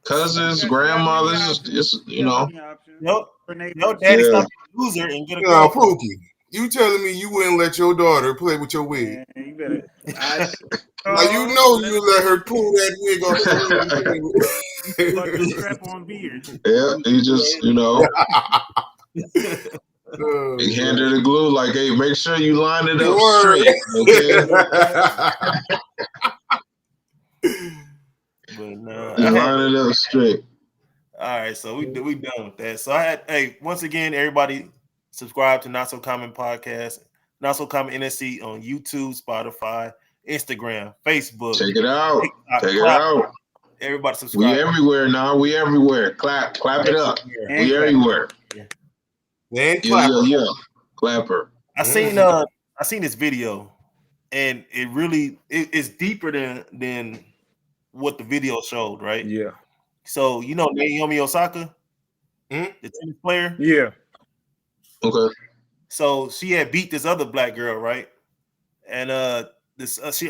[SPEAKER 3] cousins, grandmothers. Just you know.
[SPEAKER 1] Your daddy stop being a loser and get a girl.
[SPEAKER 2] Pookie, you telling me you wouldn't let your daughter play with your wig?
[SPEAKER 4] You better.
[SPEAKER 2] Like you know you let her pull that wig off
[SPEAKER 4] the strap-on beard.
[SPEAKER 3] Yeah, he just he handed the glue like, hey, make sure you line it up straight, okay?
[SPEAKER 1] But
[SPEAKER 3] line it up straight.
[SPEAKER 1] All right, so we done with that. So once again, everybody subscribe to Not So Common Podcast, Not So Common NSC on YouTube, Spotify, Instagram, Facebook.
[SPEAKER 3] Check it out.
[SPEAKER 1] TikTok,
[SPEAKER 3] Check it out.
[SPEAKER 1] Everybody subscribe.
[SPEAKER 3] We everywhere now. We everywhere. Clap it up. We everywhere.
[SPEAKER 2] And clapper.
[SPEAKER 3] Yeah. Clapper.
[SPEAKER 1] I seen this video, and it really it's deeper than what the video showed, right?
[SPEAKER 4] Yeah.
[SPEAKER 1] So you know Naomi Osaka, the tennis player.
[SPEAKER 4] Yeah.
[SPEAKER 3] Okay.
[SPEAKER 1] So she had beat this other black girl, right? And her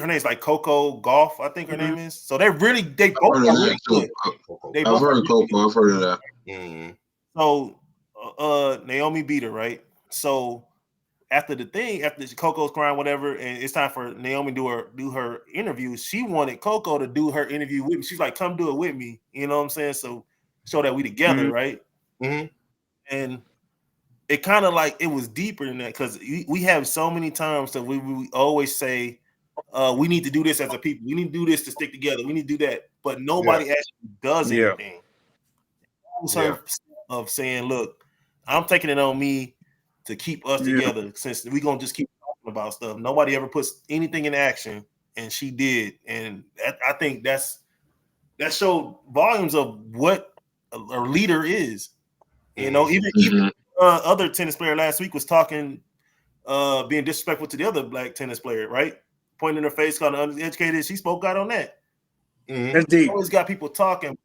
[SPEAKER 1] name's like Coco Golf, I think her name is. So they both are really good.
[SPEAKER 3] I've heard Coco. I've heard of that.
[SPEAKER 1] So Naomi beat her, right? So after Coco's crying, whatever, and it's time for Naomi to do her interview, she wanted Coco to do her interview with me. She's like, come do it with me. You know what I'm saying? So show that we together, right? And it kind of like it was deeper than that because we have so many times that we always say we need to do this as a people. We need to do this to stick together. We need to do that, but nobody actually does anything. Of saying, look, I'm taking it on me to keep us together since we're gonna just keep talking about stuff. Nobody ever puts anything in action, and she did, and I think that showed volumes of what a leader is. You know, even other tennis player last week was talking, being disrespectful to the other black tennis player, right? Pointing in her face, calling her uneducated. She spoke out on that.
[SPEAKER 4] That's deep.
[SPEAKER 1] Always got people talking.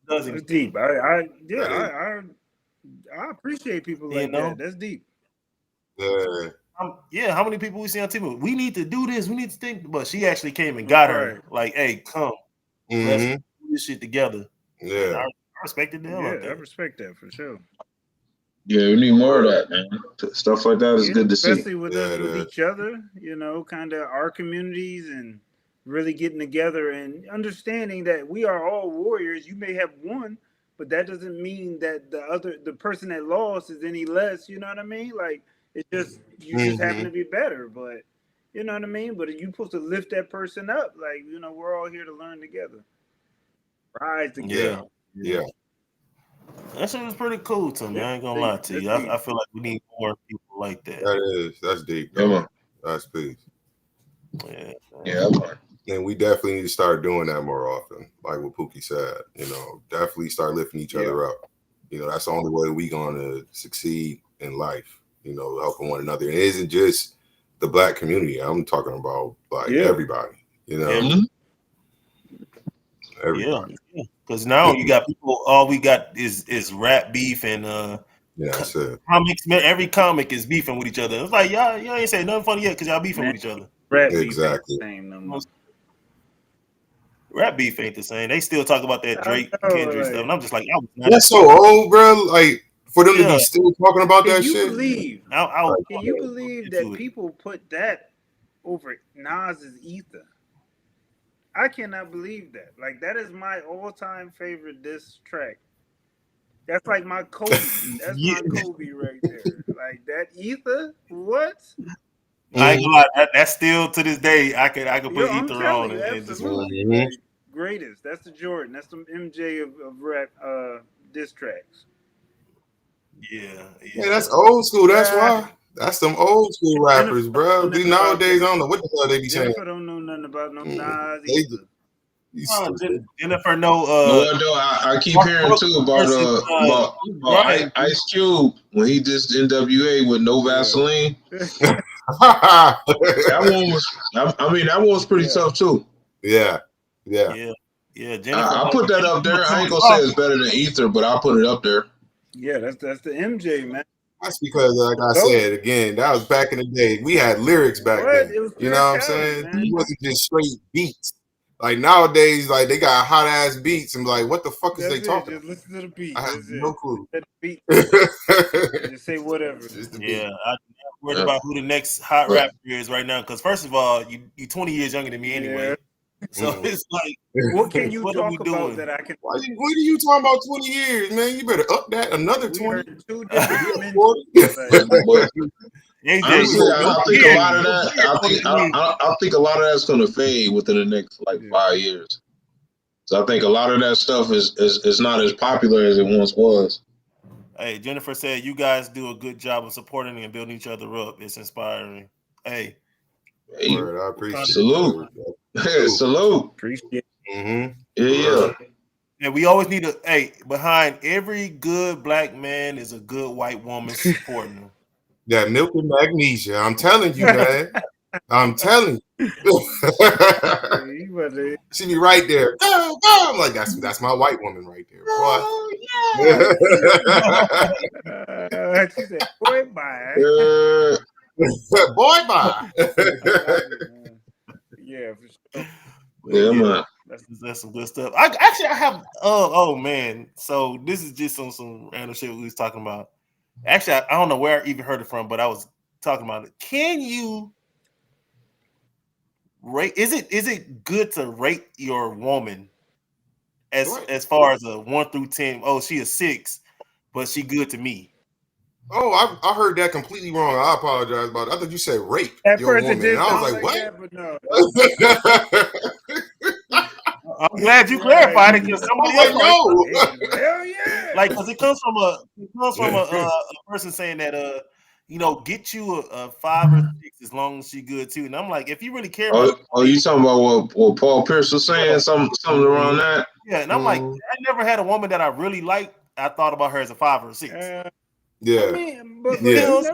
[SPEAKER 4] That's deep. I appreciate people like that. That's deep.
[SPEAKER 2] Yeah.
[SPEAKER 1] How many people we see on TV? We need to do this. We need to think. But she actually came and got her. Like, hey, come. Let's do this shit together.
[SPEAKER 2] Yeah.
[SPEAKER 1] I respected the hell out of that.
[SPEAKER 4] I respect that for sure.
[SPEAKER 3] Yeah, we need more of that, man. Stuff like that is good to see.
[SPEAKER 4] Especially with us, with each other, kind of our communities and really getting together and understanding that we are all warriors. You may have won, but that doesn't mean that the person that lost is any less. You know what I mean? Like it's just you just happen to be better, but you know what I mean. But you're supposed to lift that person up. Like we're all here to learn together, rise together.
[SPEAKER 2] Yeah.
[SPEAKER 1] That shit was pretty cool to me. I ain't gonna lie to you. I feel like we need more people like that.
[SPEAKER 2] That's deep. That's peace.
[SPEAKER 3] Yeah.
[SPEAKER 2] And we definitely need to start doing that more often, like what Pookie said. Definitely start lifting each other up. That's the only way we gonna succeed in life. Helping one another. And it isn't just the black community. I'm talking about everybody. Everybody.
[SPEAKER 1] Yeah. Because now you got people. All we got is rap beef and
[SPEAKER 2] that's it.
[SPEAKER 1] Comics. Every comic is beefing with each other. It's like y'all ain't saying nothing funny yet because y'all beefing with each other.
[SPEAKER 2] Exactly.
[SPEAKER 1] rap beef ain't the same. They still talk about that Drake Kendrick stuff, and I'm just like, I was not.
[SPEAKER 2] That's so old, bro. Like for them to be still talking about
[SPEAKER 4] Can
[SPEAKER 2] that
[SPEAKER 4] you
[SPEAKER 2] shit.
[SPEAKER 4] believe?
[SPEAKER 1] Can
[SPEAKER 4] you believe that people put that over Nas's Ether? I cannot believe that. Like that is my all-time favorite diss track. That's like my Kobe. That's my Kobe right there. Like that Ether. What?
[SPEAKER 1] I ain't gonna lie. That's still to this day. I could put
[SPEAKER 4] I'm
[SPEAKER 1] Ether
[SPEAKER 4] telling
[SPEAKER 1] on
[SPEAKER 4] you,
[SPEAKER 1] and just
[SPEAKER 4] absolutely. Like, greatest. That's the Jordan. That's the MJ of rap diss tracks.
[SPEAKER 2] Yeah, that's old school. That's why. That's some old school rappers, bro. These nowadays, I don't know what the hell they be saying.
[SPEAKER 4] Jennifer don't know nothing about no Nas either.
[SPEAKER 1] Jennifer,
[SPEAKER 3] No, I keep hearing too about Ice Cube when he dissed NWA with no Vaseline. That one was, I mean, that one was pretty tough too.
[SPEAKER 2] Yeah.
[SPEAKER 1] Jennifer,
[SPEAKER 3] I put that up there. I ain't gonna say it's better than Ether, but I'll put it up there.
[SPEAKER 4] Yeah, that's the MJ, man.
[SPEAKER 2] That's because, like I said again, that was back in the day. We had lyrics back then. You know what I'm saying? It wasn't just straight beats. Like nowadays, like they got hot ass beats and like, what the fuck is they talking?
[SPEAKER 4] Just listen to the beat.
[SPEAKER 2] I have no clue.
[SPEAKER 4] Beat. Just say whatever.
[SPEAKER 1] I'm worried about who the next hot rapper is right now. Because first of all, you 20 years younger than me anyway. So it's like,
[SPEAKER 4] what can you talk about that I can?
[SPEAKER 2] What are you talking about? 20 years, man. You better up that another 20.
[SPEAKER 4] Two different
[SPEAKER 3] Honestly, I think a lot of that. I think a lot of that's going to fade within the next 5 years. So I think a lot of that stuff is not as popular as it once was.
[SPEAKER 1] Hey, Jennifer said you guys do a good job of supporting and building each other up. It's inspiring. Hey,
[SPEAKER 2] word, I appreciate
[SPEAKER 3] salute. Salute.
[SPEAKER 4] Appreciate
[SPEAKER 3] it. Yeah.
[SPEAKER 1] And we always need behind every good black man is a good white woman supporting him.
[SPEAKER 2] That milk and magnesia. I'm telling you, man. I'm telling you. She be right there. Go, go. I'm like, that's my white woman right there.
[SPEAKER 4] Oh, yeah. She said, boy, bye.
[SPEAKER 2] Boy, bye.
[SPEAKER 4] Yeah, for sure.
[SPEAKER 3] Yeah, man.
[SPEAKER 1] That's some good stuff. I have. Oh man. So this is just some random shit we was talking about. Actually, I don't know where I even heard it from, but I was talking about it. Can you rate? Is it good to rate your woman as far as a 1 through 10? Oh, she a 6, but she good to me.
[SPEAKER 2] Oh, I heard that completely wrong. I apologize about it. I thought you said rape
[SPEAKER 4] your woman. And I was
[SPEAKER 2] like, what?
[SPEAKER 4] That,
[SPEAKER 1] no. I'm glad you clarified it because somebody else
[SPEAKER 2] no.
[SPEAKER 4] Hell yeah.
[SPEAKER 1] Like, because it comes from a person saying that get you a 5 or 6 as long as she good too. And I'm like, if you really care about
[SPEAKER 3] you talking about what Paul Pierce was saying, something around that?
[SPEAKER 1] Yeah, and I'm like, I never had a woman that I really liked. I thought about her as a 5 or a 6.
[SPEAKER 2] Yeah.
[SPEAKER 4] I mean, but you just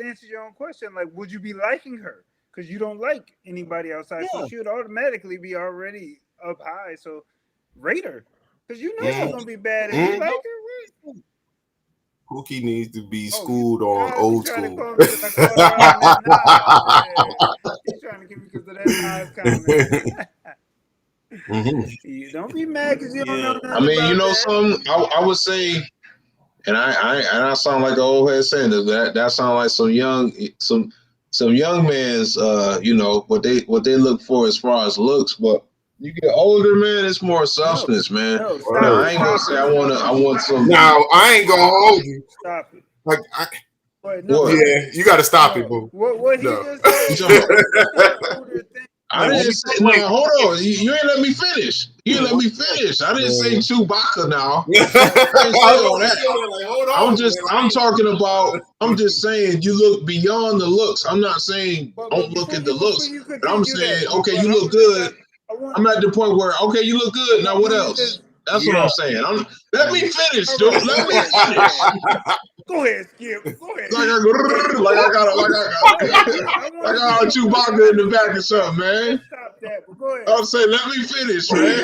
[SPEAKER 4] answered your own question. Like, would you be liking her? Because you don't like anybody outside, so she would automatically be already up high. So rate her, because you know she's gonna be bad if you like her.
[SPEAKER 2] Pookie needs to be schooled on old school.
[SPEAKER 4] He's trying to give me because of that Nas comment. You don't be mad because you don't know nothing.
[SPEAKER 3] I mean,
[SPEAKER 4] about
[SPEAKER 3] something. I would say, and I sound like an old head saying this. That sound like some young man's. What they look for as far as looks, but you get older, man, it's more substance, man. Now, I ain't gonna say I want some.
[SPEAKER 2] Now I ain't gonna hold you.
[SPEAKER 4] Stop it.
[SPEAKER 2] Like
[SPEAKER 3] yeah,
[SPEAKER 2] you got to stop it, boo.
[SPEAKER 4] What he just said?
[SPEAKER 3] I didn't say. No, hold on. You ain't let me finish. I didn't say Chewbacca now. I didn't say all that. I'm talking about. I'm just saying you look beyond the looks. I'm not saying don't look at the looks. But I'm saying, okay, you look good. I'm at the point where, okay, you look good. Now what else? That's what I'm saying. Let me finish, dude. Let me finish.
[SPEAKER 4] Go ahead, Skip. Go ahead.
[SPEAKER 3] Like I got a Chewbacca in the back or something, man.
[SPEAKER 4] Stop that. But go ahead.
[SPEAKER 3] I was saying, let me finish, man.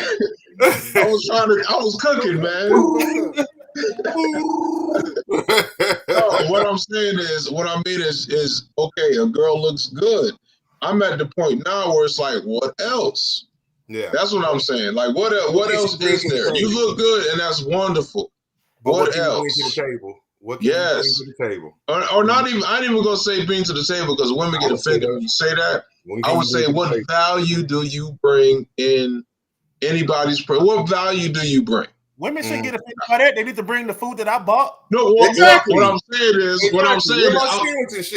[SPEAKER 3] I was cooking, man. No, what I mean is, okay, a girl looks good. I'm at the point now where it's like, what else?
[SPEAKER 2] Yeah,
[SPEAKER 3] That's what I'm saying. Like, what else is there? You look good, and that's wonderful.
[SPEAKER 2] but what
[SPEAKER 3] What
[SPEAKER 2] can you bring
[SPEAKER 3] else?
[SPEAKER 2] to the table? What can you bring to the table?
[SPEAKER 3] Or not even. I ain't even gonna say bring to the table because women get offended when you say that. I would say, what value do you bring in anybody's? What value do you bring?
[SPEAKER 1] Women should get offended by that. They need to bring the food that I bought.
[SPEAKER 3] No, well,
[SPEAKER 2] Exactly.
[SPEAKER 3] what I'm saying is,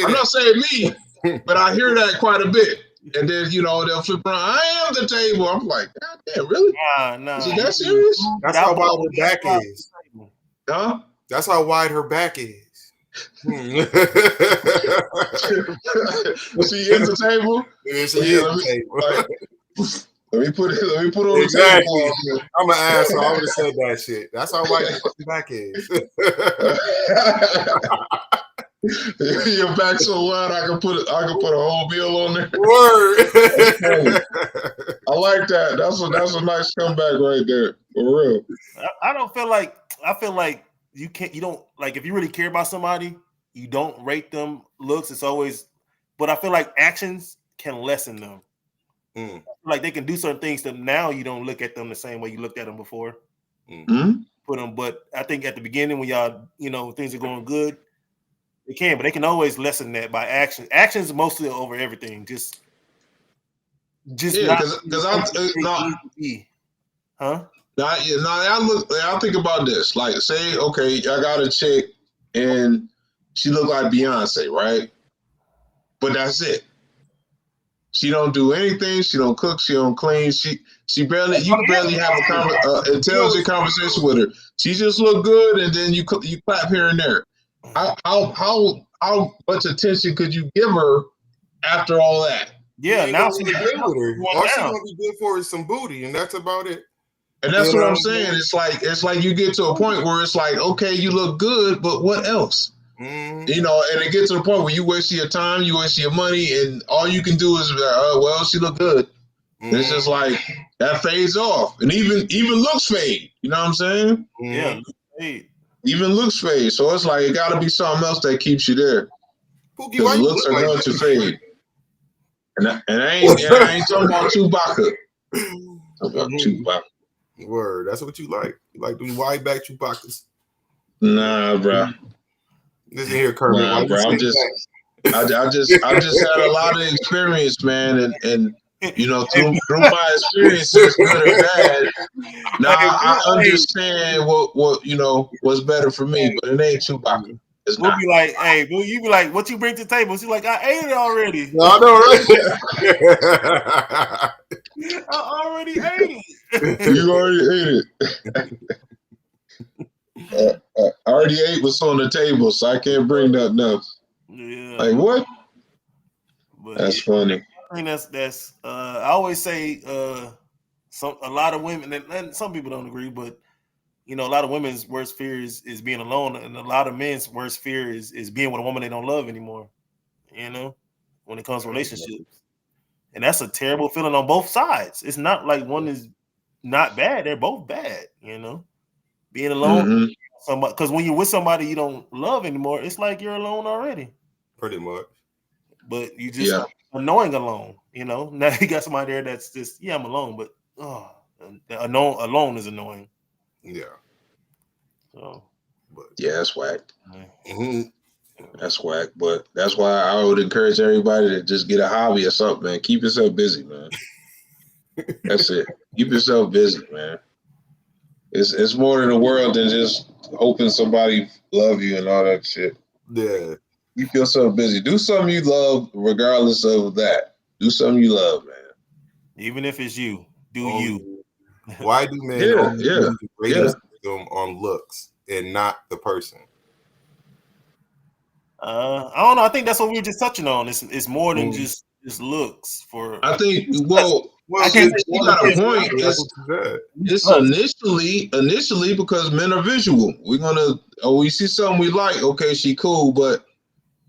[SPEAKER 3] I'm not saying me, but I hear that quite a bit. And then they'll flip around. I am the table. I'm like, God damn, really?
[SPEAKER 1] Nah.
[SPEAKER 3] Is it that serious?
[SPEAKER 2] That's how wide her back is.
[SPEAKER 3] Huh?
[SPEAKER 2] That's how wide her back is.
[SPEAKER 3] She is the table.
[SPEAKER 2] Yeah, she is the table.
[SPEAKER 3] Let me put on
[SPEAKER 2] exactly.
[SPEAKER 3] the table.
[SPEAKER 2] I'm an asshole. I would have said that shit. That's how wide your fucking back is.
[SPEAKER 3] Your back so wide, I can put a whole meal on there.
[SPEAKER 2] Word.
[SPEAKER 3] I like that. That's a nice comeback right there. For real.
[SPEAKER 1] I feel like you don't like if you really care about somebody, you don't rate them looks. It's always, but I feel like actions can lessen them. Like they can do certain things that now you don't look at them the same way you looked at them before. But I think at the beginning when y'all, things are going good, they can, but they can always lessen that by action. Actions mostly over everything. Just
[SPEAKER 3] because I think about this. Like, say, okay, I got a chick and she look like Beyonce, right? But that's it. She don't do anything. She don't cook. She don't clean. You barely have a intelligent conversation with her. She just look good, and then you clap here and there. How much attention could you give her after all that?
[SPEAKER 1] Yeah, now she's
[SPEAKER 2] good with her. All she's gonna be good for is some booty, and that's about it.
[SPEAKER 3] And that's what I'm saying. It's like you get to a point where it's like, okay, you look good, but what else? And it gets to the point where you waste your time, you waste your money, and all you can do is, well, she look good. It's just like that fades off, and even looks fade. You know what I'm saying?
[SPEAKER 1] Yeah, fade.
[SPEAKER 3] Even looks fade. So it's like it got to be something else that keeps you there. Because looks are going to fade. And I ain't talking about Chewbacca. I'm about Chewbacca.
[SPEAKER 2] Word, that's what you like. You like them wide back Chewbaccas.
[SPEAKER 3] Nah, bro.
[SPEAKER 2] Listen here, Kermit.
[SPEAKER 3] Nah, bro. I just had a lot of experience, man, and through my experiences, good or bad. Now I understand what what's better for me, but it ain't Chewbacca.
[SPEAKER 1] We'll be like, hey, you be like, what you bring to the table? She's like, I ate it already.
[SPEAKER 2] No, I know, right?
[SPEAKER 1] I already ate it.
[SPEAKER 3] You already ate it. I already ate what's on the table, so I can't bring nothing else.
[SPEAKER 1] Yeah.
[SPEAKER 3] Like what?
[SPEAKER 1] But
[SPEAKER 3] that's funny.
[SPEAKER 1] I mean, that's. I always say, a lot of women, and some people don't agree, but a lot of women's worst fear is being alone, and a lot of men's worst fear is being with a woman they don't love anymore. When it comes to relationships, and that's a terrible feeling on both sides. It's not like one is not bad; they're both bad. Being alone, somebody, because when you're with somebody you don't love anymore, it's like you're alone already.
[SPEAKER 2] Pretty much.
[SPEAKER 1] But you just annoying alone. Now you got somebody there that's just I'm alone, but alone is annoying.
[SPEAKER 2] Yeah.
[SPEAKER 1] So,
[SPEAKER 3] that's whack. That's whack. But that's why I would encourage everybody to just get a hobby or something, man. Keep yourself busy, man. That's it. Keep yourself busy, man. It's more in the world than just hoping somebody love you and all that shit.
[SPEAKER 2] Yeah.
[SPEAKER 3] Keep yourself busy. Do something you love, regardless of that. Do something you love, man.
[SPEAKER 1] Even if it's you, you.
[SPEAKER 2] Why do men rate them on looks and not the person?
[SPEAKER 1] I don't know. I think that's what we were just touching on. It's more than just looks. I
[SPEAKER 3] think. Well, I can't say you got a point. It's initially because men are visual. We see something we like. Okay, she cool, but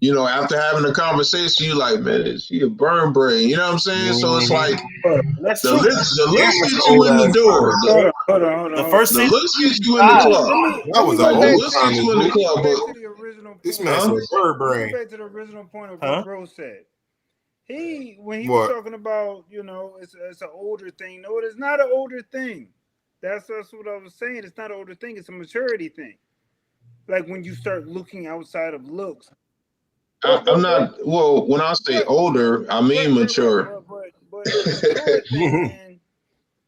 [SPEAKER 3] after having a conversation, you like, man, is she a burn brain? You know what I'm saying? So it's like the looks get you in the door.
[SPEAKER 4] Hold on.
[SPEAKER 1] The first
[SPEAKER 3] the looks get you in the club.
[SPEAKER 2] That was a
[SPEAKER 3] the looks get you in the club.
[SPEAKER 4] But this man said burn brain. Back to the original point of what Bro said. When he was
[SPEAKER 2] What?
[SPEAKER 4] talking about, it's an older thing. No, it is not an older thing. That's what I was saying. It's not an older thing. It's a maturity thing. Like when you start looking outside of looks.
[SPEAKER 3] I'm not. Well, when I say older, I mean mature.
[SPEAKER 4] But a mature thing, man.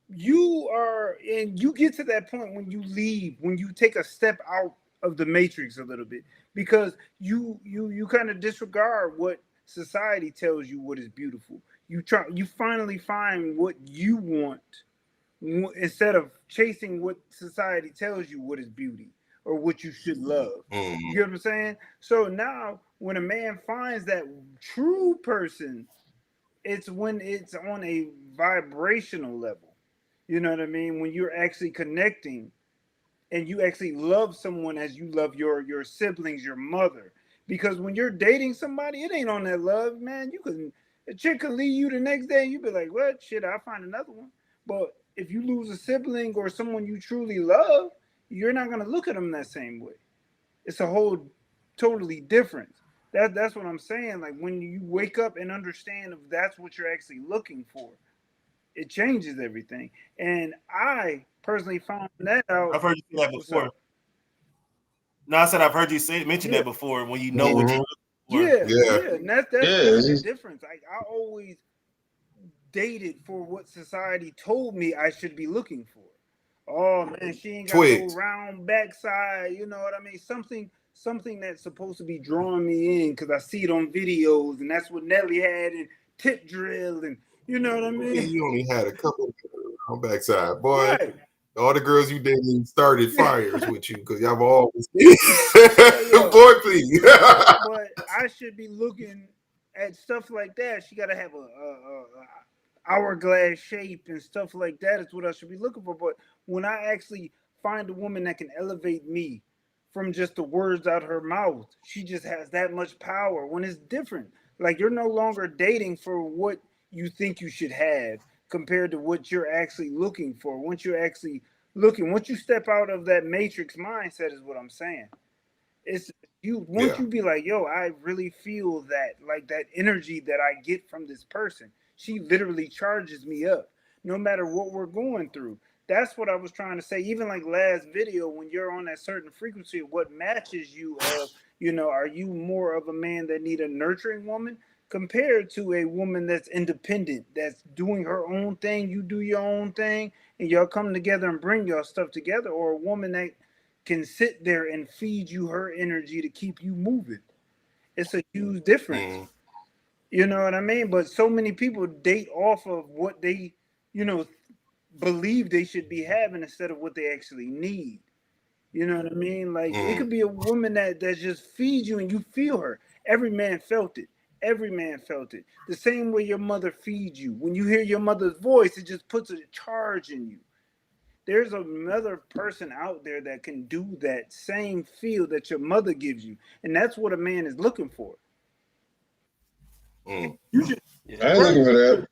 [SPEAKER 4] You get to that point when you leave, when you take a step out of the matrix a little bit, because you kind of disregard what society tells you what is beautiful. You finally find what you want instead of chasing what society tells you what is beauty or what you should love. You get what I'm saying? So now when a man finds that true person, it's when it's on a vibrational level. You know what I mean? When you're actually connecting and you actually love someone as you love your siblings, your mother. Because when you're dating somebody, it ain't on that love, man. A chick could leave you the next day and you be like, what? Shit, I'll find another one. But if you lose a sibling or someone you truly love, you're not gonna look at them that same way. It's a whole totally different. That's what I'm saying. Like when you wake up and understand if that's what you're actually looking for, it changes everything. And I personally found that out.
[SPEAKER 1] I've heard you say that before. No, I said I've heard you mention that before. When you know what you're looking
[SPEAKER 4] for. Yeah. And that's the difference. Like I always dated for what society told me I should be looking for. Oh man, she ain't got no round backside. You know what I mean? Something that's supposed to be drawing me in because I see it on videos, and that's what Nelly had and tip drill, and you know what I mean.
[SPEAKER 2] You only had a couple on backside, boy. Right. All the girls you dated started fires with you because y'all always boy, please.
[SPEAKER 4] But I should be looking at stuff like that. She got to have a hourglass shape and stuff like that. Is what I should be looking for. But when I actually find a woman that can elevate me from just the words out her mouth, she just has that much power. When it's different, like you're no longer dating for what you think you should have compared to what you're actually looking for. Once you step out of that matrix mindset, is what I'm saying. It's you. Once you be like, yo, I really feel that, like that energy that I get from this person. She literally charges me up, no matter what we're going through. That's what I was trying to say. Even like last video, when you're on that certain frequency, what matches you are you more of a man that need a nurturing woman compared to a woman that's independent, that's doing her own thing, you do your own thing, and y'all come together and bring y'all stuff together, or a woman that can sit there and feed you her energy to keep you moving. It's a huge difference. You know what I mean? But so many people date off of what they, believe they should be having instead of what they actually need. You know what I mean? Like it could be a woman that just feeds you and you feel her. Every man felt it. Every man felt it. The same way your mother feeds you. When you hear your mother's voice, it just puts a charge in you. There's another person out there that can do that same feel that your mother gives you. And that's what a man is looking for.
[SPEAKER 3] I ain't looking for that.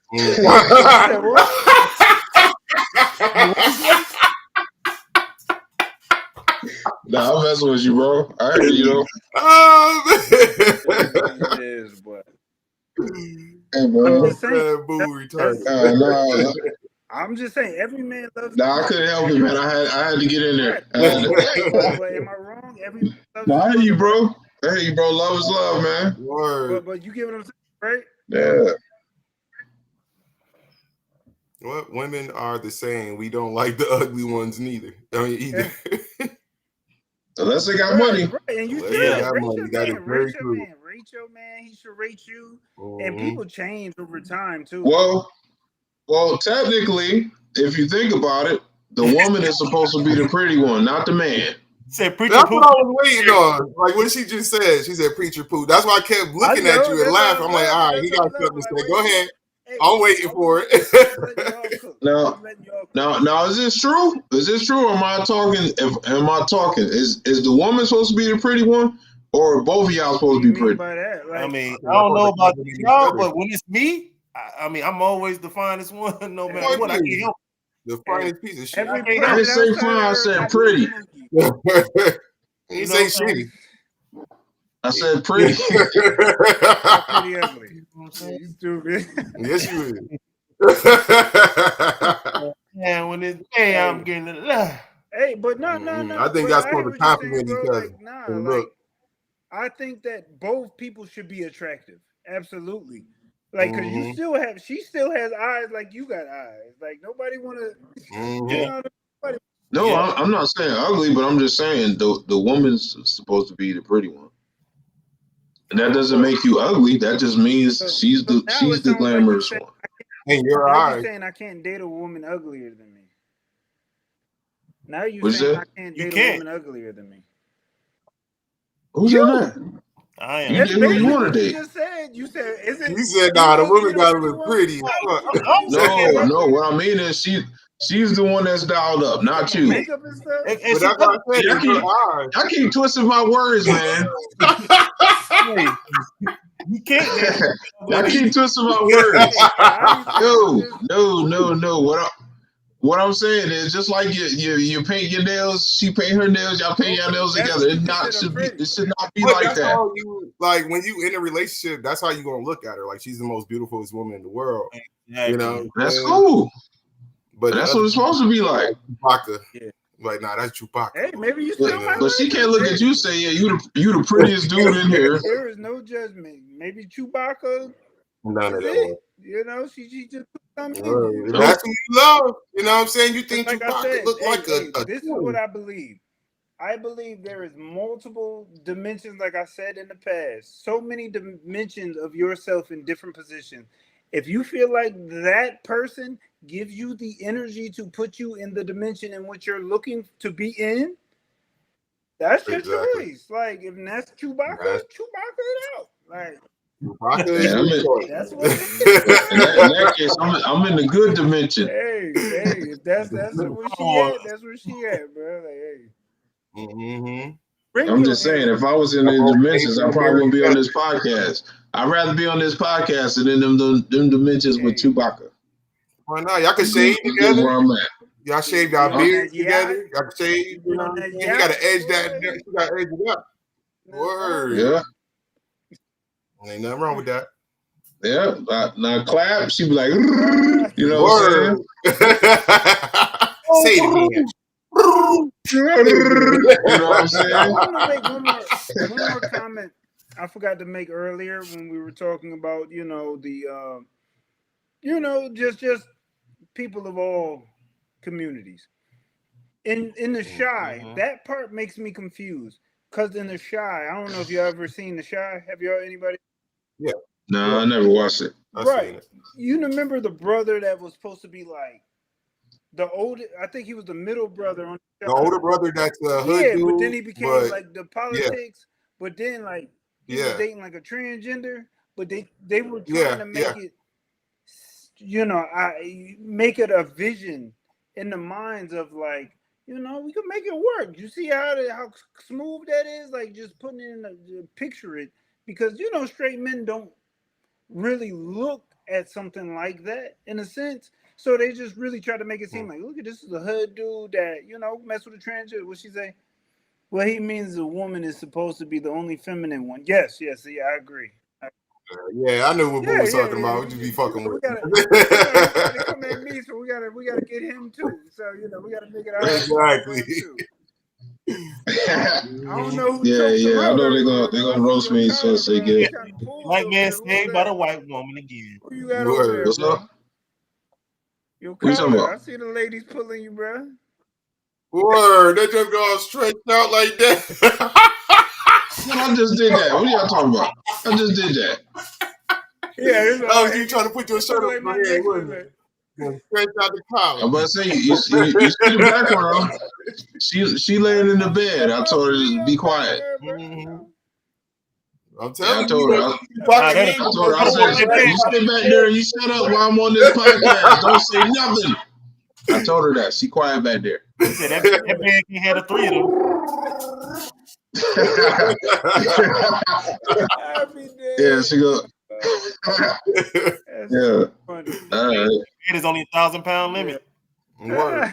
[SPEAKER 3] Nah, I'm messing with you, bro. I heard you though.
[SPEAKER 4] It is, but
[SPEAKER 3] hey, bro.
[SPEAKER 4] I'm just saying, every man loves.
[SPEAKER 3] Nah, I couldn't help it, man. I had to get in there.
[SPEAKER 4] Right. But am I wrong? Every man loves.
[SPEAKER 3] I hear you, bro. I hear you, bro. Love is love, man.
[SPEAKER 4] But you get what I'm saying, right?
[SPEAKER 3] Yeah.
[SPEAKER 2] Well, women are the same. We don't like the ugly ones neither. I mean, either.
[SPEAKER 3] Unless they got money.
[SPEAKER 4] Right. And you
[SPEAKER 2] got
[SPEAKER 4] rate
[SPEAKER 2] money.
[SPEAKER 4] Rate your man. He should rate you. And people change over time too.
[SPEAKER 3] Well, technically, if you think about it, the woman is supposed to be the pretty one, not the man.
[SPEAKER 2] That's what I was waiting on. Like what she just said. She said preacher poo. That's why I kept looking at you and laughing. I'm like, all right, he got something to say. Go ahead. I'm waiting for it.
[SPEAKER 3] Now, is this true? Is this true? Or am I talking? Is the woman supposed to be the pretty one, or both of y'all supposed to be pretty?
[SPEAKER 1] I mean, I don't know about y'all, but when it's me, I mean, I'm always the finest one, no matter what. I can't help
[SPEAKER 2] the finest piece of shit.
[SPEAKER 3] I didn't say fine. I said pretty.
[SPEAKER 2] You say shitty.
[SPEAKER 3] I said pretty.
[SPEAKER 4] Pretty ugly.
[SPEAKER 1] I'm saying?
[SPEAKER 4] You stupid.
[SPEAKER 2] Yes, you is.
[SPEAKER 1] Yeah, when it's hey, I'm getting it.
[SPEAKER 4] Hey, but no.
[SPEAKER 2] I think
[SPEAKER 4] But
[SPEAKER 2] that's
[SPEAKER 4] I
[SPEAKER 2] supposed
[SPEAKER 4] hear
[SPEAKER 2] to
[SPEAKER 4] what you're saying,
[SPEAKER 2] compliment each
[SPEAKER 4] bro.
[SPEAKER 2] other.
[SPEAKER 4] Like, nah,
[SPEAKER 2] And
[SPEAKER 4] like
[SPEAKER 2] look,
[SPEAKER 4] I think that both people should be attractive. Absolutely. Like, cause you still have, she still has eyes like you got eyes. Like nobody wanna, you know. Nobody,
[SPEAKER 3] No, I'm not saying ugly, but I'm just saying the woman's supposed to be the pretty one, and that doesn't make you ugly. That just means
[SPEAKER 4] so
[SPEAKER 3] she's
[SPEAKER 4] now
[SPEAKER 3] the
[SPEAKER 4] it sounds like you
[SPEAKER 3] glamorous
[SPEAKER 4] saying,
[SPEAKER 3] one.
[SPEAKER 2] in your
[SPEAKER 4] now you
[SPEAKER 2] eyes,
[SPEAKER 4] saying I can't date a woman uglier than me. Now you
[SPEAKER 3] What's
[SPEAKER 4] saying
[SPEAKER 3] that?
[SPEAKER 4] I can't
[SPEAKER 1] You
[SPEAKER 4] date a
[SPEAKER 1] can't.
[SPEAKER 4] woman uglier than me.
[SPEAKER 3] Who's
[SPEAKER 4] You.
[SPEAKER 3] on that?
[SPEAKER 1] I am.
[SPEAKER 3] You
[SPEAKER 4] That's
[SPEAKER 3] did who you
[SPEAKER 4] basically
[SPEAKER 3] want
[SPEAKER 4] what
[SPEAKER 3] to
[SPEAKER 4] you
[SPEAKER 3] date.
[SPEAKER 4] just said. You said, is it
[SPEAKER 2] you said,
[SPEAKER 4] you
[SPEAKER 2] "Nah, the
[SPEAKER 4] supposed to be
[SPEAKER 2] woman
[SPEAKER 4] the
[SPEAKER 2] gotta
[SPEAKER 4] pretty
[SPEAKER 2] look
[SPEAKER 4] one?
[SPEAKER 2] pretty."
[SPEAKER 4] The pretty one
[SPEAKER 1] saying
[SPEAKER 4] get
[SPEAKER 1] that.
[SPEAKER 3] No.
[SPEAKER 4] ugly?
[SPEAKER 3] What I mean is she's the one that's dialed up,
[SPEAKER 4] You talking
[SPEAKER 3] not
[SPEAKER 4] about
[SPEAKER 3] you.
[SPEAKER 4] makeup and stuff?
[SPEAKER 1] And
[SPEAKER 2] But
[SPEAKER 1] she
[SPEAKER 2] that's what I said.
[SPEAKER 3] Y'all
[SPEAKER 2] In your eyes.
[SPEAKER 3] keep twisting my words, man.
[SPEAKER 1] hey, you can't date.
[SPEAKER 3] Y'all keep twisting my words.
[SPEAKER 4] Hey, I ain't saying
[SPEAKER 3] No. What I'm saying is just like you paint your nails, she paint her nails, y'all paint your nails
[SPEAKER 4] that's
[SPEAKER 3] together.
[SPEAKER 4] what you consider pretty.
[SPEAKER 3] It should not be
[SPEAKER 2] But
[SPEAKER 3] like
[SPEAKER 2] that's
[SPEAKER 3] that.
[SPEAKER 2] how you like when you in a relationship. That's how you gonna look at her. Like she's the most beautifulest woman in the world.
[SPEAKER 1] Exactly.
[SPEAKER 2] You know,
[SPEAKER 3] That's cool.
[SPEAKER 2] But
[SPEAKER 3] That's what it's supposed to be like.
[SPEAKER 2] Chewbacca.
[SPEAKER 1] Yeah.
[SPEAKER 2] Like, nah, that's Chewbacca.
[SPEAKER 4] Hey, maybe you
[SPEAKER 3] But,
[SPEAKER 4] still might
[SPEAKER 3] but she
[SPEAKER 4] like
[SPEAKER 3] can't
[SPEAKER 4] her.
[SPEAKER 3] look at you and say, "Yeah, you the prettiest dude in here."
[SPEAKER 4] There is no judgment. Maybe Chewbacca
[SPEAKER 2] None of
[SPEAKER 4] is
[SPEAKER 2] that.
[SPEAKER 4] it. You know, she just put something in you.
[SPEAKER 2] Right. That's who you love. You know what I'm saying? You
[SPEAKER 4] But
[SPEAKER 2] think
[SPEAKER 4] like I
[SPEAKER 2] Chewbacca
[SPEAKER 4] said,
[SPEAKER 2] look like a
[SPEAKER 4] this is what I believe. I believe there is multiple dimensions, like I said in the past. So many dimensions of yourself in different positions. If you feel like that person gives you the energy to put you in the dimension in which you're looking to be in, that's your
[SPEAKER 2] Exactly.
[SPEAKER 4] choice. Like if that's Chewbacca,
[SPEAKER 2] That's
[SPEAKER 4] Chewbacca it out. Like
[SPEAKER 2] Chewbacca is
[SPEAKER 3] Yeah,
[SPEAKER 2] your choice.
[SPEAKER 4] that's what it is.
[SPEAKER 3] in that case, I'm in the good dimension.
[SPEAKER 4] Hey, if that's where she at, that's where she at, bro. Like, hey, bring
[SPEAKER 3] I'm
[SPEAKER 4] your
[SPEAKER 3] just saying, if I was in
[SPEAKER 2] They're
[SPEAKER 3] the
[SPEAKER 2] both
[SPEAKER 3] dimensions, I
[SPEAKER 2] painted
[SPEAKER 3] probably wouldn't be on
[SPEAKER 2] married
[SPEAKER 3] this podcast. I'd rather be on this podcast than in them dimensions with
[SPEAKER 4] Hey.
[SPEAKER 3] Chewbacca.
[SPEAKER 2] Why not? Y'all can
[SPEAKER 3] It's
[SPEAKER 2] shave
[SPEAKER 3] good
[SPEAKER 2] together.
[SPEAKER 3] where I'm at.
[SPEAKER 2] Y'all shave
[SPEAKER 4] You
[SPEAKER 2] y'all
[SPEAKER 4] on
[SPEAKER 2] beards
[SPEAKER 4] that yacht?
[SPEAKER 2] together. Y'all can shave. You know
[SPEAKER 4] on
[SPEAKER 2] what I'm
[SPEAKER 4] that
[SPEAKER 2] saying? You gotta
[SPEAKER 4] yacht,
[SPEAKER 2] edge
[SPEAKER 4] boy?
[SPEAKER 2] that. You gotta edge it up. Word.
[SPEAKER 3] Yeah,
[SPEAKER 2] Ain't nothing wrong with that.
[SPEAKER 3] yeah. Now clap, she be like, you know what I'm
[SPEAKER 2] Word. Say it again.
[SPEAKER 3] saying? You know what I'm
[SPEAKER 4] I
[SPEAKER 3] saying?
[SPEAKER 4] want to make one more comment. I forgot to make earlier when we were talking about the just people of all communities. In the Shy, that part makes me confused. Cause in the Shy, I don't know if you ever seen the Shy. Have you anybody?
[SPEAKER 2] Yeah.
[SPEAKER 3] No, I never watched it.
[SPEAKER 2] I seen it.
[SPEAKER 4] You remember the brother that was supposed to be like the old? I think he was the middle brother on the
[SPEAKER 2] The older brother that's a hood
[SPEAKER 4] yeah,
[SPEAKER 2] dude.
[SPEAKER 4] but then he became like the politics. But then like he was
[SPEAKER 2] Yeah.
[SPEAKER 4] dating like a transgender. But they were trying
[SPEAKER 2] Yeah.
[SPEAKER 4] to make it, make it a vision in the minds of like we can make it work. You see how smooth that is? Like just putting it in picture it because straight men don't really look at something like that in a sense. So they just really try to make it seem like, look at this is a hood dude that mess with a transgender. What she say? Well, he means a woman is supposed to be the only feminine one. Yes, yeah, I agree.
[SPEAKER 2] Yeah, I knew what Boo was talking about. We just be fucking with.
[SPEAKER 4] He tried to come at me, so we gotta get him too. So we gotta make it all right for him too. I don't know who choked him
[SPEAKER 3] I
[SPEAKER 4] out
[SPEAKER 3] know
[SPEAKER 4] earlier,
[SPEAKER 3] they're
[SPEAKER 4] bro. I
[SPEAKER 3] gonna
[SPEAKER 4] see
[SPEAKER 3] roast
[SPEAKER 4] your
[SPEAKER 3] me as soon
[SPEAKER 4] comment,
[SPEAKER 3] as they
[SPEAKER 4] bro. You
[SPEAKER 3] get.
[SPEAKER 4] kind of pulled
[SPEAKER 1] Black
[SPEAKER 4] over
[SPEAKER 1] man
[SPEAKER 4] there.
[SPEAKER 1] saved by the white woman again.
[SPEAKER 4] Who you got over there,
[SPEAKER 3] What's
[SPEAKER 4] bro?
[SPEAKER 3] up?
[SPEAKER 4] Your
[SPEAKER 3] What you talking
[SPEAKER 4] collar.
[SPEAKER 3] about?
[SPEAKER 4] I see the ladies pulling you, bro.
[SPEAKER 2] Word, they just go stretched out like that.
[SPEAKER 3] I just did that. What are y'all talking about? I just did that.
[SPEAKER 4] Yeah, this
[SPEAKER 2] That was you trying to put your shirt
[SPEAKER 4] like
[SPEAKER 2] up
[SPEAKER 4] my
[SPEAKER 2] your head,
[SPEAKER 4] necklace.
[SPEAKER 2] wasn't it? Stretch out the collar.
[SPEAKER 3] I'm about to say you see the background. She laying in the bed. I told her to be quiet.
[SPEAKER 2] I'm
[SPEAKER 3] Yeah, I
[SPEAKER 2] telling
[SPEAKER 3] told her. I said, you stay back there and you shut up while I'm on this podcast. Don't say nothing. I told her that. She quiet back there.
[SPEAKER 1] He said that man can handle three of them.
[SPEAKER 3] Yeah, she go. Yeah.
[SPEAKER 4] Funny.
[SPEAKER 3] All right.
[SPEAKER 1] It is only 1,000-pound limit.
[SPEAKER 2] Word.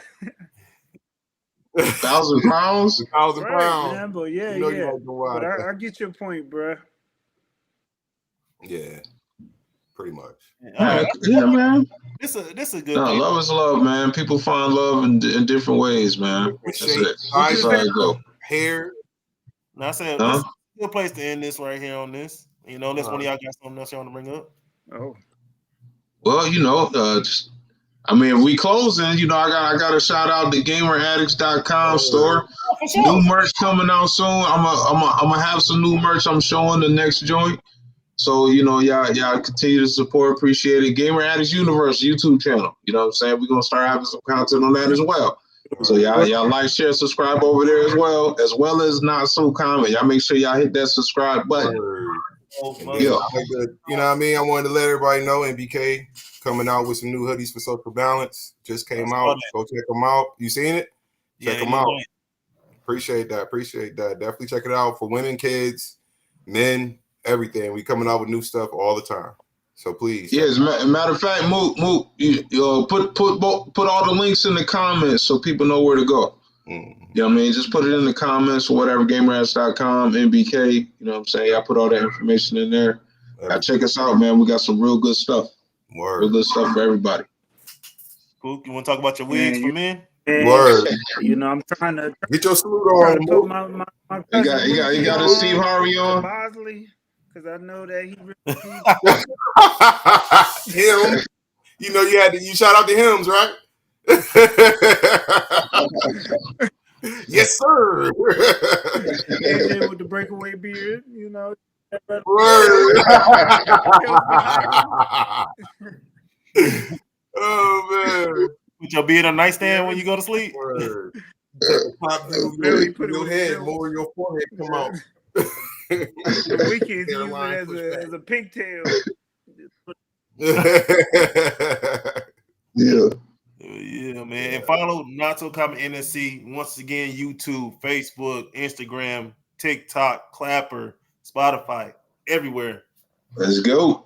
[SPEAKER 3] 1,000 pounds?
[SPEAKER 2] 1,000
[SPEAKER 4] Right,
[SPEAKER 2] pounds.
[SPEAKER 4] man, but yeah.
[SPEAKER 2] You like the
[SPEAKER 4] But I get your point, bro.
[SPEAKER 2] Yeah. pretty much.
[SPEAKER 1] All right.
[SPEAKER 3] Yeah, man.
[SPEAKER 1] This a good
[SPEAKER 3] No,
[SPEAKER 1] thing.
[SPEAKER 3] love is love, man. People find love in different ways, man.
[SPEAKER 2] Different
[SPEAKER 3] That's
[SPEAKER 2] shape,
[SPEAKER 3] it.
[SPEAKER 2] size,
[SPEAKER 3] That's how it go.
[SPEAKER 2] hair.
[SPEAKER 1] Now I said
[SPEAKER 3] Huh?
[SPEAKER 1] this is a good place to end this right here on this. You know, unless one of y'all got something else you want to bring up.
[SPEAKER 4] Oh,
[SPEAKER 3] Well, just, I mean, if we closing, you know, I got to shout out the GamerAddicts.com store. New merch coming out soon. I'm gonna have some new merch. I'm showing the next joint. So, you know, y'all continue to support. Appreciate it. Gamer Addicts Universe YouTube channel. You know what I'm saying? We're gonna start having some content on that as well. So y'all like, share, subscribe over there as well as Not So Common. Y'all make sure y'all hit that subscribe button.
[SPEAKER 2] And then, you know what I mean? I wanted to let everybody know NBK coming out with some new hoodies for Social Balance. Just came out. Go check them out. You seen it? Check them out. Appreciate that. Definitely check it out for women, kids, men, everything. We coming out with new stuff all the time. So please.
[SPEAKER 3] Yeah, as a matter of fact, Moot, put all the links in the comments so people know where to go.
[SPEAKER 2] Mm-hmm.
[SPEAKER 3] You know what I mean? Just put it in the comments or whatever, GamerAddicts.com, NBK. You know what I'm saying? I put all that information in there. Check us out, man. We got some real good stuff. Real good stuff for everybody.
[SPEAKER 1] Cool. You want to talk about your wigs for men?
[SPEAKER 2] Word.
[SPEAKER 4] You know, I'm trying to
[SPEAKER 2] get your suit on.
[SPEAKER 4] Put my
[SPEAKER 3] you got a Steve Harvey on.
[SPEAKER 4] Bosley, because I know that he
[SPEAKER 2] really him. You know, you shout out to Hims, right? Yes, sir.
[SPEAKER 4] AJ with the breakaway beard, you know.
[SPEAKER 2] Oh man.
[SPEAKER 1] With your beard on nightstand when you go to sleep.
[SPEAKER 2] Pop your head, more your forehead come out.
[SPEAKER 4] The weekends use it as a pigtail.
[SPEAKER 1] Yeah, man. And follow Not So Common NSC once again. YouTube, Facebook, Instagram, TikTok, Clapper, Spotify, everywhere.
[SPEAKER 3] Let's go.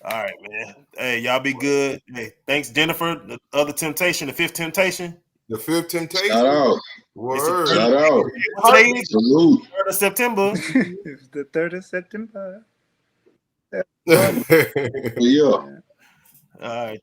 [SPEAKER 1] All right, man. Hey, y'all be good. Hey, thanks, Jennifer. The other temptation, the fifth temptation.
[SPEAKER 2] The fifth temptation.
[SPEAKER 3] Shout out.
[SPEAKER 2] Word.
[SPEAKER 3] Shout out.
[SPEAKER 1] Today is
[SPEAKER 3] Salute.
[SPEAKER 1] 3rd of September.
[SPEAKER 4] It's the 3rd of September.
[SPEAKER 3] Yeah.
[SPEAKER 1] All right.